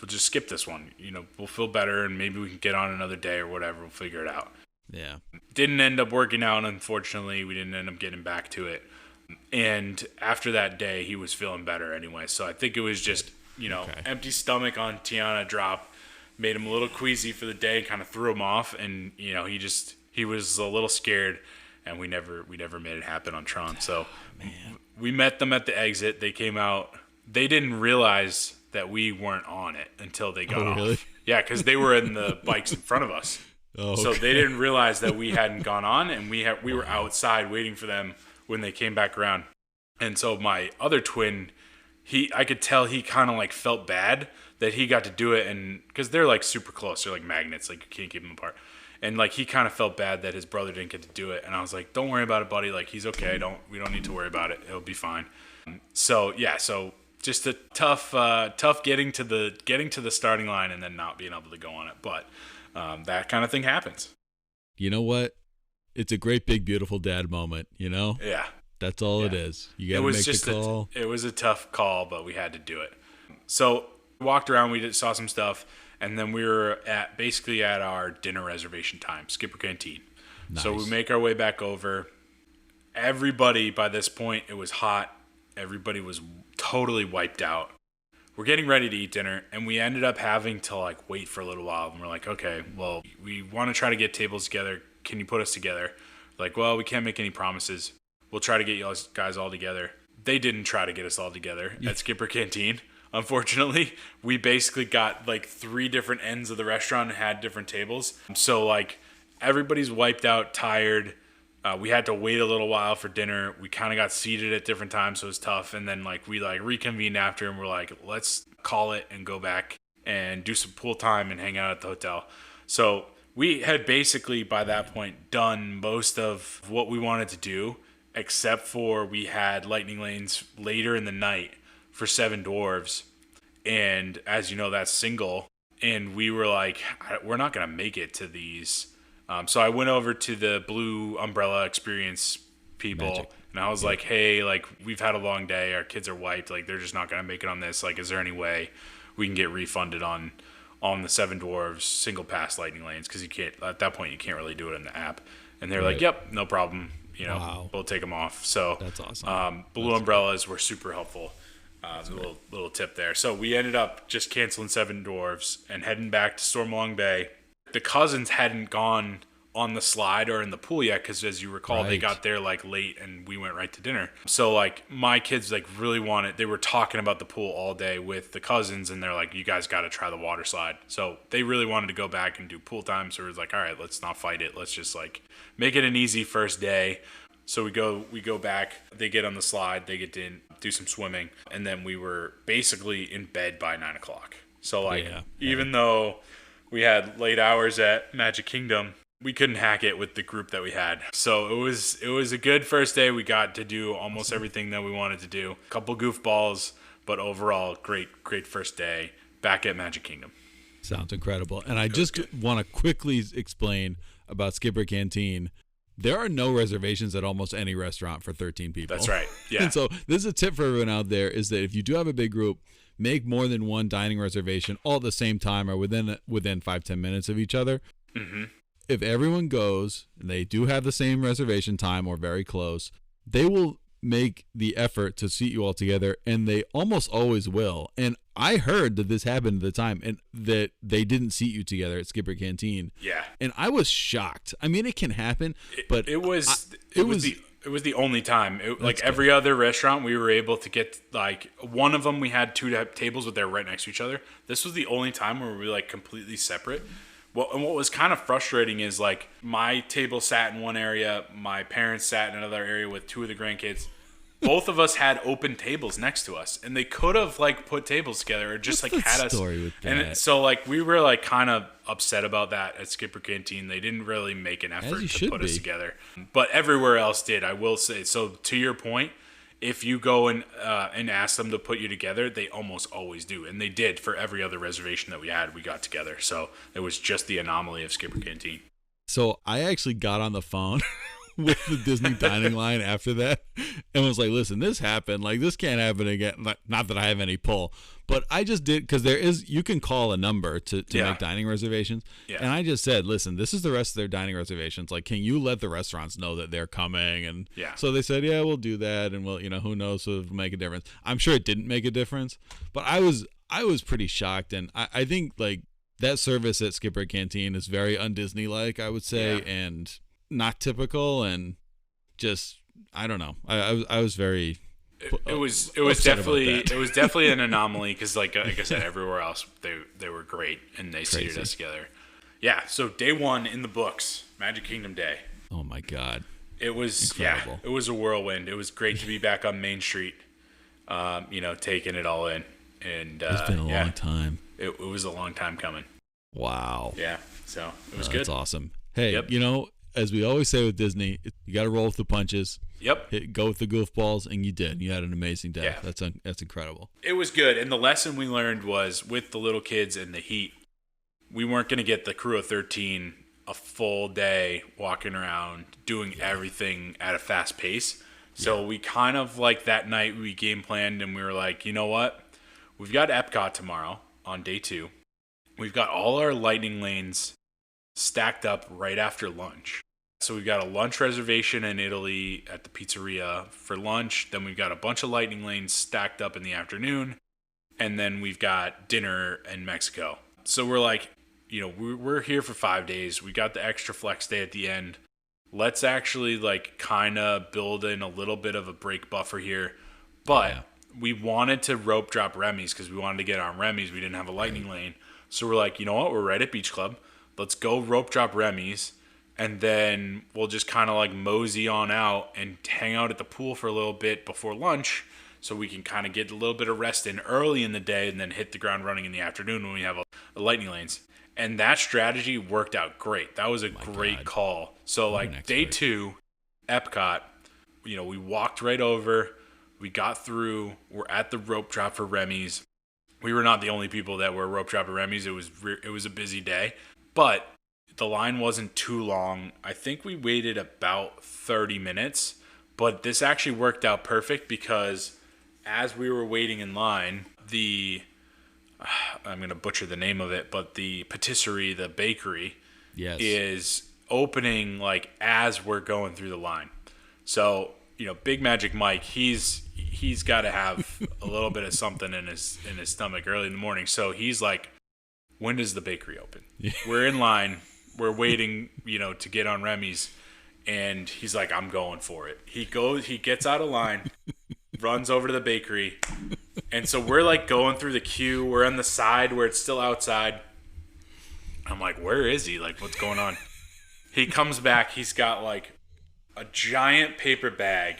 We'll just skip this one. We'll feel better and maybe we can get on another day or whatever. We'll figure it out. Yeah. Didn't end up working out, unfortunately. We didn't end up getting back to it. And after that day, he was feeling better anyway. So I think it was just... empty stomach on Tiana drop made him a little queasy for the day, kind of threw him off, and he was a little scared, and we never made it happen on Tron. So we met them at the exit. They came out. They didn't realize that we weren't on it until they got off. Really? Yeah, because they were in the bikes in front of us. Oh, okay. So they didn't realize that we hadn't gone on, and we were outside waiting for them when they came back around. And so my other twin, I could tell he kind of like felt bad that he got to do it, and because they're like super close, they're like magnets, like you can't keep them apart. And like he kind of felt bad that his brother didn't get to do it, and I was like, "Don't worry about it, buddy. Like he's okay. We don't need to worry about it. It'll be fine." So just a tough getting to the starting line and then not being able to go on it, but that kind of thing happens. You know what? It's a great big beautiful dad moment. Yeah. That's all it is. You got to make the call. It was a tough call, but we had to do it. So we walked around, we saw some stuff, and then we were basically at our dinner reservation time, Skipper Canteen. Nice. So we make our way back over. Everybody, by this point, it was hot. Everybody was totally wiped out. We're getting ready to eat dinner, and we ended up having to like wait for a little while. And we're like, okay, well, we want to try to get tables together. Can you put us together? Like, well, we can't make any promises. We'll try to get you guys all together. They didn't try to get us all together at Skipper Canteen. Unfortunately, we basically got like 3 different ends of the restaurant and had different tables. So like everybody's wiped out, tired. We had to wait a little while for dinner. We kind of got seated at different times, so it was tough. And then like we like reconvened after, and we're like, let's call it and go back and do some pool time and hang out at the hotel. So we had basically by that point done most of what we wanted to do, except for we had lightning lanes later in the night for Seven Dwarves. And as you know, that's single. And we were like, we're not going to make it to these. So I went over to the Blue Umbrella Experience people. Magic. And I was like, hey, like we've had a long day. Our kids are wiped. Like they're just not going to make it on this. Like, is there any way we can get refunded on the Seven Dwarves single pass lightning lanes? Because you can't, at that point, you can't really do it in the app. And they're like, yep, no problem. We'll take them off. So that's awesome. Blue Umbrellas were super helpful. Little tip there. So we ended up just canceling Seven Dwarves and heading back to Stormalong Bay. The cousins hadn't gone on the slide or in the pool yet because, as you recall, they got there like late and we went right to dinner. So like my kids like really wanted, they were talking about the pool all day with the cousins, and they're like, you guys got to try the water slide. So they really wanted to go back and do pool time. So it was like, all right, let's not fight it. Let's just like make it an easy first day. So we go back, they get on the slide, they get to do some swimming, and then we were basically in bed by 9:00. So like, even though we had late hours at Magic Kingdom, we couldn't hack it with the group that we had. So it was a good first day. We got to do almost everything that we wanted to do. A couple goofballs, but overall great first day back at Magic Kingdom. Sounds incredible. And I just want to quickly explain about Skipper Canteen. There are no reservations at almost any restaurant for 13 people. That's right. Yeah. And so this is a tip for everyone out there, is that if you do have a big group, make more than one dining reservation all at the same time or within 5-10 minutes of each other. Mm-hmm. If everyone goes and they do have the same reservation time or very close, they will make the effort to seat you all together, and they almost always will. And I heard that this happened at the time, and that they didn't seat you together at Skipper Canteen. Yeah. And I was shocked. I mean, it can happen, but it was the only time. Like every other restaurant, we were able to get, like, one of them we had two tables, but they're right next to each other. This was the only time where we were, like, completely separate. Well, and what was kind of frustrating is, like, my table sat in one area, my parents sat in another area with two of the grandkids. Both of us had open tables next to us, and they could have, like, put tables together or just What's like the had us. story with that? And so, like, we were, like, kind of upset about that at Skipper Canteen. They didn't really make an effort to put us together, but everywhere else did. I will say. So to your point, if you go and ask them to put you together, they almost always do, and they did for every other reservation that we had. We got together, so it was just the anomaly of Skipper Canteen. So I actually got on the phone with the Disney dining line after that and was like, listen, this happened. Like, this can't happen again. Not that I have any pull, but I just did, because you can call a number to make dining reservations. Yeah. And I just said, listen, this is the rest of their dining reservations. Like, can you let the restaurants know that they're coming? And so they said, yeah, we'll do that. And we'll, who knows if it'll make a difference. I'm sure it didn't make a difference, but I was pretty shocked. And I think, like, that service at Skipper Canteen is very un-Disney-like, I would say, and not typical, and just, I don't know. I was very. It was definitely an anomaly, because like I said, everywhere else they were great, and they seated us together. Yeah. So day one in the books, Magic Kingdom Day. Oh my God. It was incredible. It was a whirlwind. It was great to be back on Main Street, taking it all in. And it's been a long time. It was a long time coming. Wow. Yeah. So it was good. That's awesome. Hey, as we always say with Disney, you got to roll with the punches. Yep. Go with the goofballs, and you did. You had an amazing day. Yeah. That's incredible. It was good, and the lesson we learned was, with the little kids and the heat, we weren't going to get the crew of 13 a full day walking around doing everything at a fast pace. So we kind of, like, that night we game planned, and we were like, you know what? We've got EPCOT tomorrow on day 2. We've got all our lightning lanes stacked up right after lunch. So we've got a lunch reservation in Italy at the pizzeria for lunch. Then we've got a bunch of lightning lanes stacked up in the afternoon. And then we've got dinner in Mexico. So we're like, we're here for 5 days. We got the extra flex day at the end. Let's actually, like, kind of build in a little bit of a break buffer here. But we wanted to rope drop Remy's, because we wanted to get on Remy's. We didn't have a lightning lane. So we're like, you know what? We're right at Beach Club. Let's go rope drop Remy's, and then we'll just kind of, like, mosey on out and hang out at the pool for a little bit before lunch, so we can kind of get a little bit of rest in early in the day and then hit the ground running in the afternoon when we have a lightning lanes. And that strategy worked out great. That was a great call. So, like, day 2, EPCOT, we walked right over. We got through. We're at the rope drop for Remy's. We were not the only people that were rope dropping Remy's. It was a busy day. But the line wasn't too long. I think we waited about 30 minutes. But this actually worked out perfect, because as we were waiting in line, I'm going to butcher the name of it, but the patisserie, the bakery, is opening, like, as we're going through the line. So, Big Magic Mike, he's got to have a little bit of something in his stomach early in the morning. So he's like, when does the bakery open? We're in line. We're waiting, to get on Remy's. And he's like, I'm going for it. He gets out of line, runs over to the bakery. And so we're, like, going through the queue. We're on the side where it's still outside. I'm like, where is he? Like, what's going on? He comes back. He's got, like, a giant paper bag.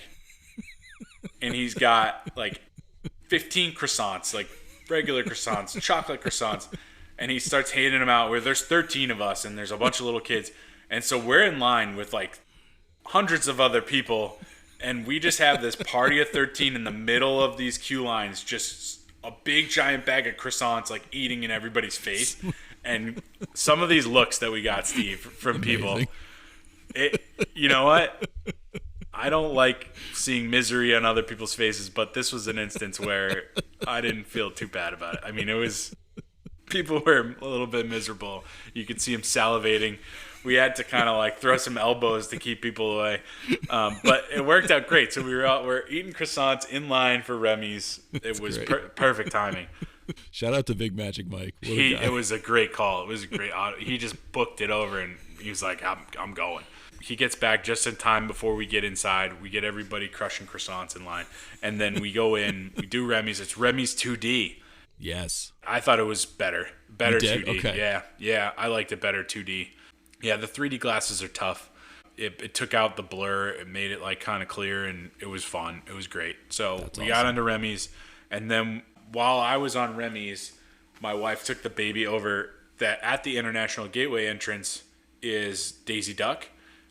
And he's got, like, 15 croissants, like, regular croissants, chocolate croissants. And he starts handing them out, where there's 13 of us and there's a bunch of little kids. And so we're in line with, like, hundreds of other people. And we just have this party of 13 in the middle of these queue lines, just a big giant bag of croissants, like, eating in everybody's face. And some of these looks that we got, Steve, from people, you know what? I don't like seeing misery on other people's faces, but this was an instance where I didn't feel too bad about it. I mean, people were a little bit miserable. You could see them salivating. We had to kind of like throw some elbows to keep people away. But it worked out great. So we're eating croissants in line for Remy's. It was perfect timing. Shout out to Big Magic Mike. It was a great call. It was a great. He just booked it over, and he was like, "I'm going." He gets back just in time before we get inside. We get everybody crushing croissants in line, and then we go in. We do Remy's. It's Remy's 2D. Yes. I thought it was better. Better 2D. Okay. Yeah. I liked it better 2D. Yeah, the 3D glasses are tough. It took out the blur. It made it like kind of clear, and it was fun. It was great. So we got onto Remy's, and then while I was on Remy's, my wife took the baby over. That at the International Gateway entrance is Daisy Duck.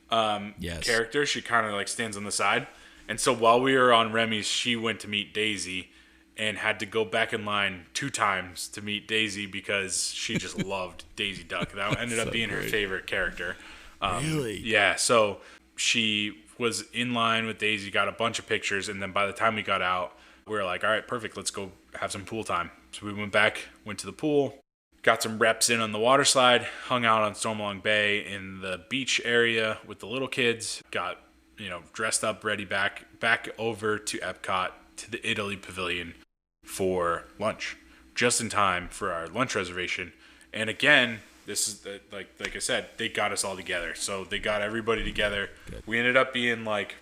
Character. She kind of like stands on the side, and so while we were on Remy's, she went to meet Daisy and had to go back in line 2 times to meet Daisy because she just loved Daisy Duck. That ended up being her favorite character. Really? Yeah. So she was in line with Daisy, got a bunch of pictures, and then by the time we got out, we were like, all right, perfect. Let's go have some pool time. So we went to the pool. Got some reps in on the water slide, hung out on Stormalong Bay in the beach area with the little kids, got, dressed up, ready back over to EPCOT to the Italy Pavilion for lunch, just in time for our lunch reservation. And again, this is like I said, they got us all together. So they got everybody together. Good. We ended up being like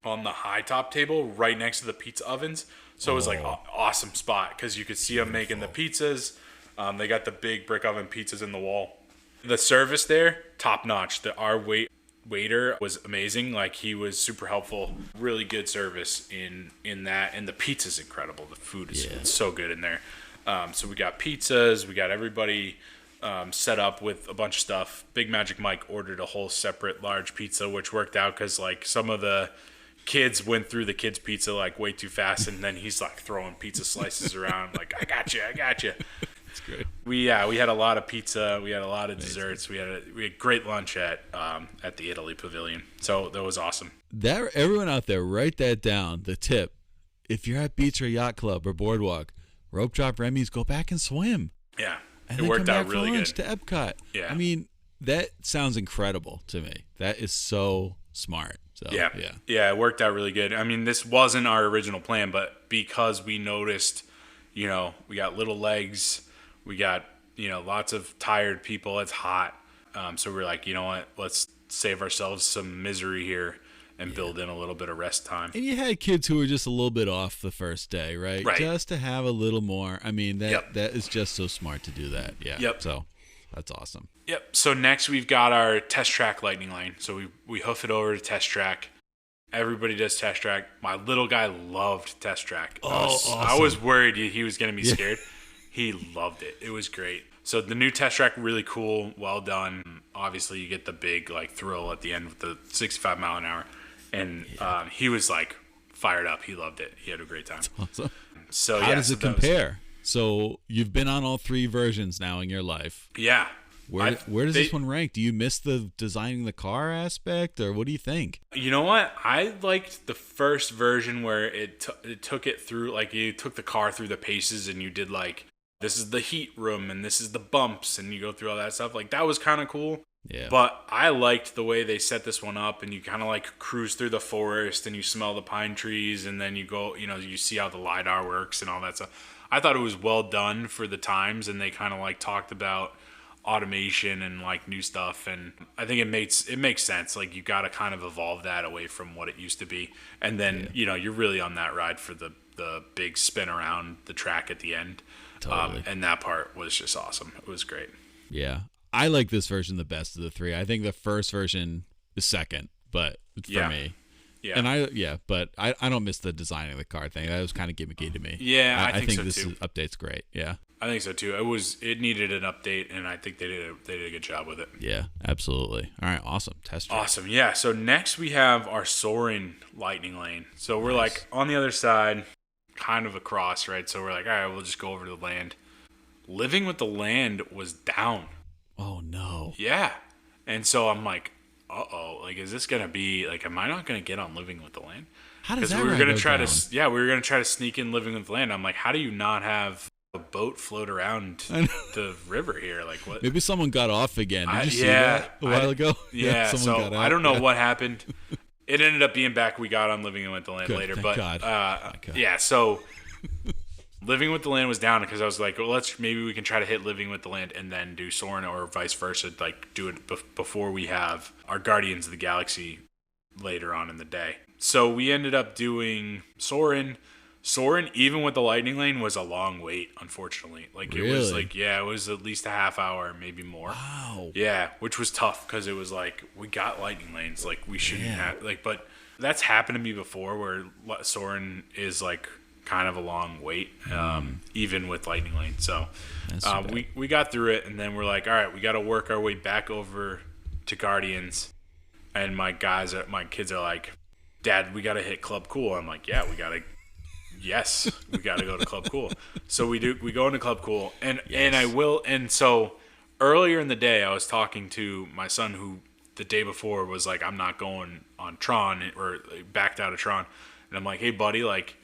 on the high top table right next to the pizza ovens. So it was like an awesome spot because you could see them making the pizzas. They got the big brick oven pizzas in the wall. The service there, top notch. Our waiter was amazing. Like, he was super helpful. Really good service in that. And the pizza's incredible. The food is so good in there. So we got pizzas. We got everybody set up with a bunch of stuff. Big Magic Mike ordered a whole separate large pizza, which worked out because like some of the kids went through the kids' pizza like way too fast, and then he's like throwing pizza slices around. Like, I got you. Great. We had a lot of pizza. We had a lot of desserts. We had great lunch at the Italy Pavilion. So that was awesome. Everyone out there, write that down. The tip: if you're at beach or yacht club or boardwalk, rope drop Remy's, go back and swim. Yeah, and it then worked come out back really for lunch good. To EPCOT. Yeah, I mean, that sounds incredible to me. That is so smart. So, yeah, it worked out really good. I mean, this wasn't our original plan, but because we noticed, we got little legs. We got, lots of tired people. It's hot. So we're like, you know what? Let's save ourselves some misery here and build in a little bit of rest time. And you had kids who were just a little bit off the first day, right? Just to have a little more. I mean, that is just so smart to do that. Yeah. Yep. So that's awesome. Yep. So next we've got our test track lightning lane. So we hoof it over to test track. Everybody does test track. My little guy loved test track. Awesome. I was worried he was going to be scared. He loved it. It was great. So the new test track, really cool, well done. Obviously, you get the big thrill at the end with the 65 mile an hour. And he was fired up. He loved it. He had a great time. That's awesome. So how does it compare? So you've been on all 3 versions now in your life. Yeah. Where does this one rank? Do you miss the designing the car aspect, or what do you think? You know what? I liked the first version where it took it through, you took the car through the paces and you did this is the heat room and this is the bumps and you go through all that stuff. That was kind of cool. Yeah. But I liked the way they set this one up, and you kind of cruise through the forest and you smell the pine trees, and then you go, you see how the LiDAR works and all that stuff. I thought it was well done for the times, and they kind of talked about automation and new stuff, and I think it makes sense. You got to kind of evolve that away from what it used to be, and then you're really on that ride for the big spin around the track at the end. Totally. And that part was just awesome. It was great. Yeah, I like this version the best of the 3. I think the first version is second, but for me. Yeah. And but I don't miss the designing the car thing. That was kind of gimmicky to me. Yeah, I think so this too. Update's great. Yeah. I think so too. It needed an update, and I think they did a good job with it. Yeah, absolutely. All right, awesome. Test track. Awesome. Yeah. So next we have our soaring lightning lane. So we're on the other side, kind of across, right? So we're all right, we'll just go over to the land. Living with the Land was down. Oh no. Yeah. And so I'm like, uh-oh, like, is this going to be, like, am I not going to get on Living with the Land? How does that we were ride gonna go try down? to, we were going to try to sneak in Living with the Land. I'm like, how do you not have a boat float around the river here? Like, what? Maybe someone got off again. Did you see that a while ago? Yeah, someone so got out. I don't know what happened. It ended up being back. We got on Living with the Land Good, later. thank But, God. yeah, so Living with the Land was down because I was like, well, maybe we can try to hit Living with the Land and then do Soarin', or vice versa, like do it before we have our Guardians of the Galaxy later on in the day. So we ended up doing Soarin'. Soarin', even with the Lightning Lane, was a long wait, unfortunately. Like, Really? It was like, it was at least a half hour, maybe more. Wow. Yeah, which was tough because it was like, we got Lightning Lanes, like, we shouldn't have, like, but that's happened to me before where Soarin' is like kind of a long wait, even with Lightning Lane. So we got through it, and then we're like, all right, we got to work our way back over to Guardians. And my kids are like, Dad, we got to hit Club Cool. I'm like, yeah, we got to go to Club Cool. So we go into Club Cool, and so earlier in the day I was talking to my son, who the day before was like, I'm not going on Tron, or backed out of Tron. And I'm like, hey buddy, like,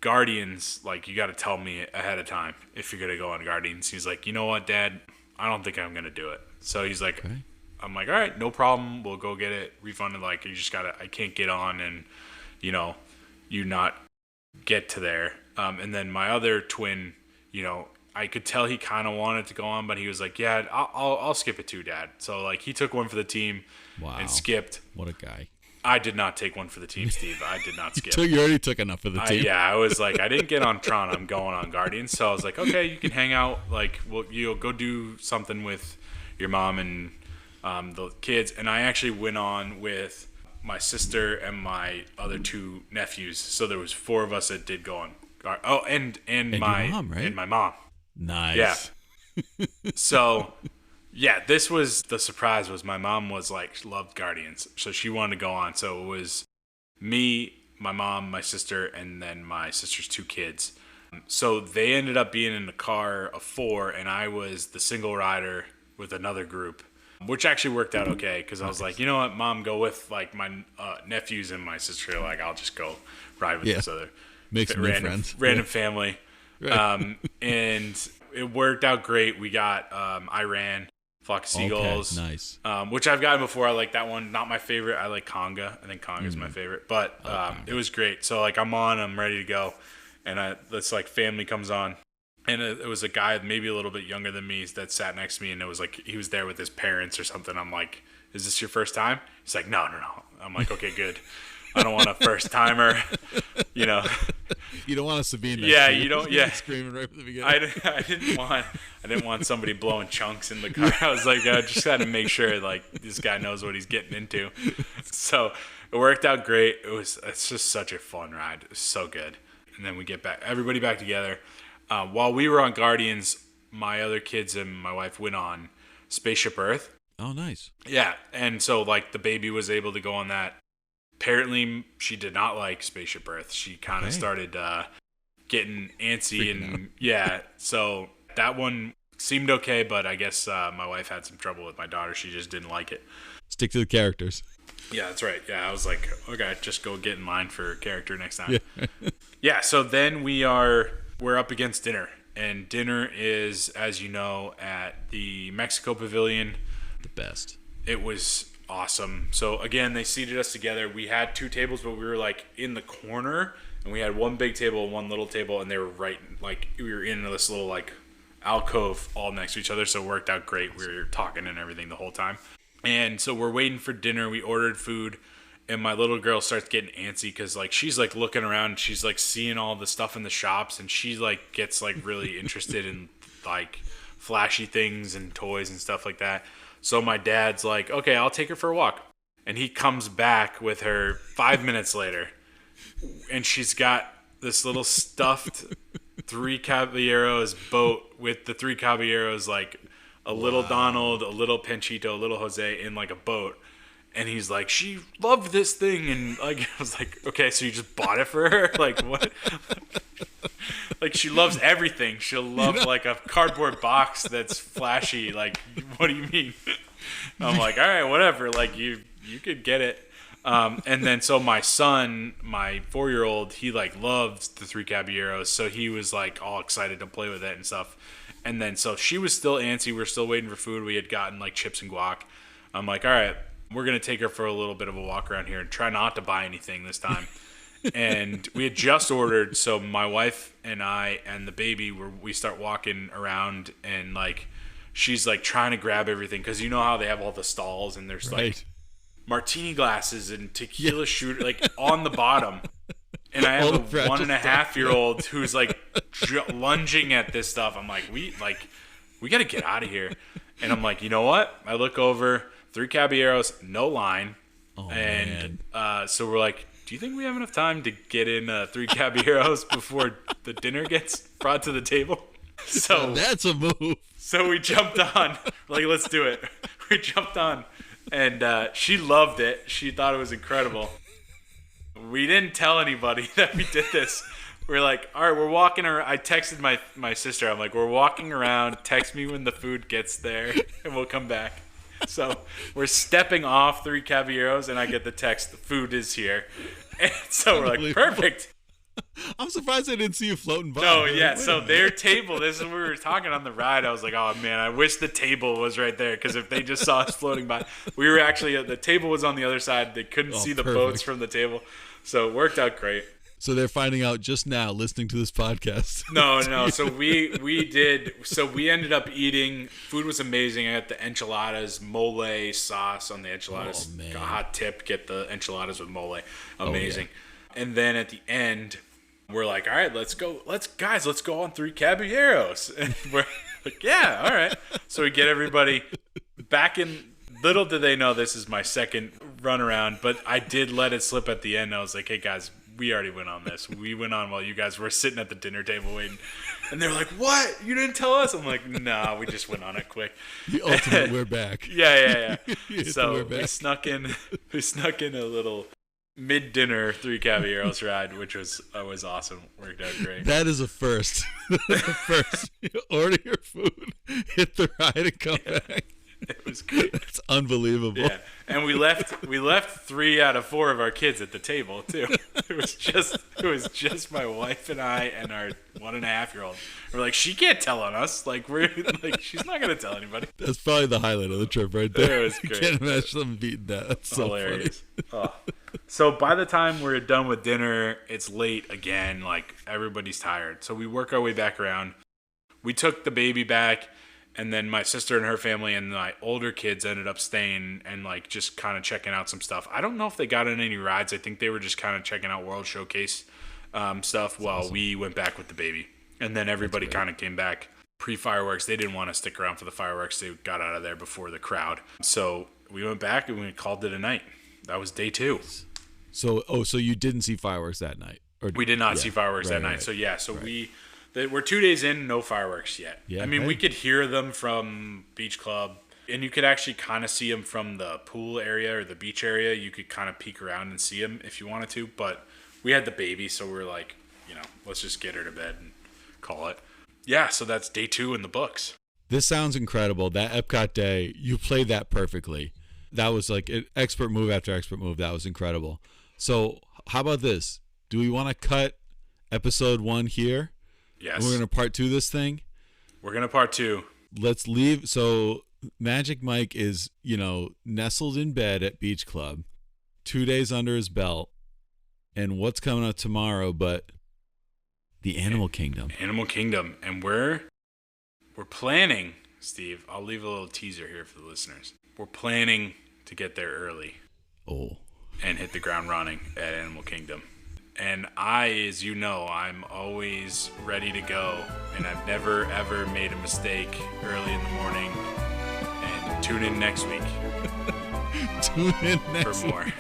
Guardians, like, you got to tell me ahead of time if you're going to go on Guardians. He's like, you know what, Dad, I don't think I'm going to do it. So he's like, okay. I'm like, all right, no problem. We'll go get it refunded. Like, you just I can't get on and, you not get to there. And then my other twin, I could tell he kind of wanted to go on, but he was like, yeah, I'll skip it too, Dad. So, like, he took one for the team. Wow. And skipped. What a guy. I did not take one for the team, Steve. I did not skip. You already took enough for the team. I was like, I didn't get on Tron. I'm going on Guardians. So I was like, okay, you can hang out. Like, you'll go do something with your mom and the kids. And I actually went on with my sister and my other two nephews. So there was 4 of us that did go on. Oh, and my mom, right? And my mom. Nice. Yeah. So. Yeah, this was the surprise. Was my mom was like, loved Guardians, so she wanted to go on. So it was me, my mom, my sister, and then my sister's 2 kids. So they ended up being in a car of 4, and I was the single rider with another group, which actually worked out okay because I was like, you know what, Mom, go with like my nephews and my sister. Like, I'll just go ride with this other random family. Right. And it worked out great. We got Iran. Flock of Seagulls. Okay, nice. Which I've gotten before. I like that one. Not my favorite. I like Conga. I think Conga's my favorite. But it was great. So, like, I'm ready to go. And this, like, family comes on. And it was a guy maybe a little bit younger than me that sat next to me. And it was like, he was there with his parents or something. I'm like, is this your first time? He's like, no. I'm like, okay, good. I don't want a first timer, You don't want us to be in there. Yeah, you don't. Yeah, screaming right from the beginning. I didn't want somebody blowing chunks in the car. I was like, I just got to make sure like this guy knows what he's getting into. So it worked out great. It's just such a fun ride. It was so good. And then we get everybody back together. While we were on Guardians, my other kids and my wife went on Spaceship Earth. Oh, nice. Yeah, and so like the baby was able to go on that. Apparently, she did not like Spaceship Earth. She kind of started getting antsy. And yeah, so that one seemed okay, but I guess my wife had some trouble with my daughter. She just didn't like it. Stick to the characters. Yeah, that's right. Yeah, I was like, okay, just go get in line for a character next time. Yeah, so then we're up against dinner. And dinner is, as you know, at the Mexico Pavilion. The best. It was awesome. So again, they seated us together. We had 2 tables, but we were like in the corner, and we had one big table and one little table, and they were right, like we were in this little like alcove all next to each other. So it worked out great. We were talking and everything the whole time. And so we're waiting for dinner. We ordered food, and my little girl starts getting antsy because like she's like looking around, she's like seeing all the stuff in the shops, and she like gets like really interested in like flashy things and toys and stuff like that. So my dad's like, okay, I'll take her for a walk. And he comes back with her 5 minutes later. And she's got this little stuffed 3 Caballeros boat with the 3 Caballeros, like a little Donald, a little Panchito, a little Jose in like a boat. And he's like, she loved this thing. And like, I was like, okay, so you just bought it for her? Like, what? Like, she loves everything. She'll love like a cardboard box that's flashy. Like, what do you mean? I'm like, all right, whatever. Like, you could get it. And then so my son, my 4-year-old, he like loves the Three Caballeros, so he was like all excited to play with it and stuff. And then so she was still antsy. We were still waiting for food. We had gotten like chips and guac. I'm like, all right, we're gonna take her for a little bit of a walk around here and try not to buy anything this time. And we had just ordered, so my wife and I and the baby we start walking around, and like she's like trying to grab everything because you know how they have all the stalls and there's like martini glasses and tequila shooter like on the bottom. And I have a 1.5-year-old who's like lunging at this stuff. I'm like, we got to get out of here. And I'm like, you know what? I look over, Three Caballeros, no line. Oh, and so we're like, do you think we have enough time to get in Three Caballeros before the dinner gets brought to the table? So that's a move. So we jumped on. We're like, let's do it. We jumped on. And she loved it. She thought it was incredible. We didn't tell anybody that we did this. We're like, all right, we're walking around. I texted my sister. I'm like, we're walking around. Text me when the food gets there, and we'll come back. So we're stepping off Three Caballeros, and I get the text, the food is here. And so we're like, perfect. I'm surprised I didn't see you floating by. No, yeah. So their table, this is what we were talking on the ride. I was like, oh, man, I wish the table was right there, because if they just saw us floating by. We were actually, the table was on the other side. They couldn't see the boats from the table. So it worked out great. So they're finding out just now listening to this podcast. No. So we did. So we ended up eating. Food was amazing. I got the enchiladas, mole sauce on the enchiladas. Oh, man. Got a hot tip. Get the enchiladas with mole. Amazing. Oh, yeah. And then at the end, we're like, all right, let's go. Let's go on Three Caballeros. And we're like, yeah, all right. So we get everybody back in. Little did they know this is my second run around, but I did let it slip at the end. I was like, hey, guys, we already went on this. We went on while you guys were sitting at the dinner table waiting. And they're like, what? You didn't tell us? I'm like, nah, we just went on it quick. The ultimate we're back. Yeah. So we snuck in a little mid-dinner Three Caballeros ride, which was awesome. Worked out great. That is a first. First, order your food, hit the ride, and come back. It was great. It's unbelievable. Yeah, and we left 3 out of 4 of our kids at the table too. It was just my wife and I and our 1.5-year-old. We're like, she can't tell on us. Like we're like, she's not gonna tell anybody. That's probably the highlight of the trip right there. It was great. I can't imagine them beating that. That's so hilarious. Oh. So by the time we're done with dinner, it's late again. Like everybody's tired. So we work our way back around. We took the baby back. And then my sister and her family and my older kids ended up staying and like just kind of checking out some stuff. I don't know if they got in any rides. I think they were just kind of checking out World Showcase stuff while we went back with the baby. And then everybody kind of came back pre-fireworks. They didn't want to stick around for the fireworks. They got out of there before the crowd. So we went back and we called it a night. That was day 2. So you didn't see fireworks that night? Or we did not see fireworks that night. Right. So we're 2 days in, no fireworks yet. Yeah, I mean, we could hear them from Beach Club, and you could actually kind of see them from the pool area or the beach area. You could kind of peek around and see them if you wanted to, but we had the baby, so we're like, let's just get her to bed and call it. Yeah, so that's day 2 in the books. This sounds incredible. That Epcot day, you played that perfectly. That was like an expert move after expert move. That was incredible. So how about this? Do we want to cut episode 1 here? Yes. And we're going to part 2 this thing? We're going to part 2. Let's leave. So Magic Mike is, nestled in bed at Beach Club, 2 days under his belt. And what's coming up tomorrow but the Animal Kingdom. Animal Kingdom. And we're planning, Steve, I'll leave a little teaser here for the listeners. We're planning to get there early. Oh. And hit the ground running at Animal Kingdom. And as you know, I'm always ready to go, and I've never, ever made a mistake early in the morning. And tune in next week. Tune in next for more. Week.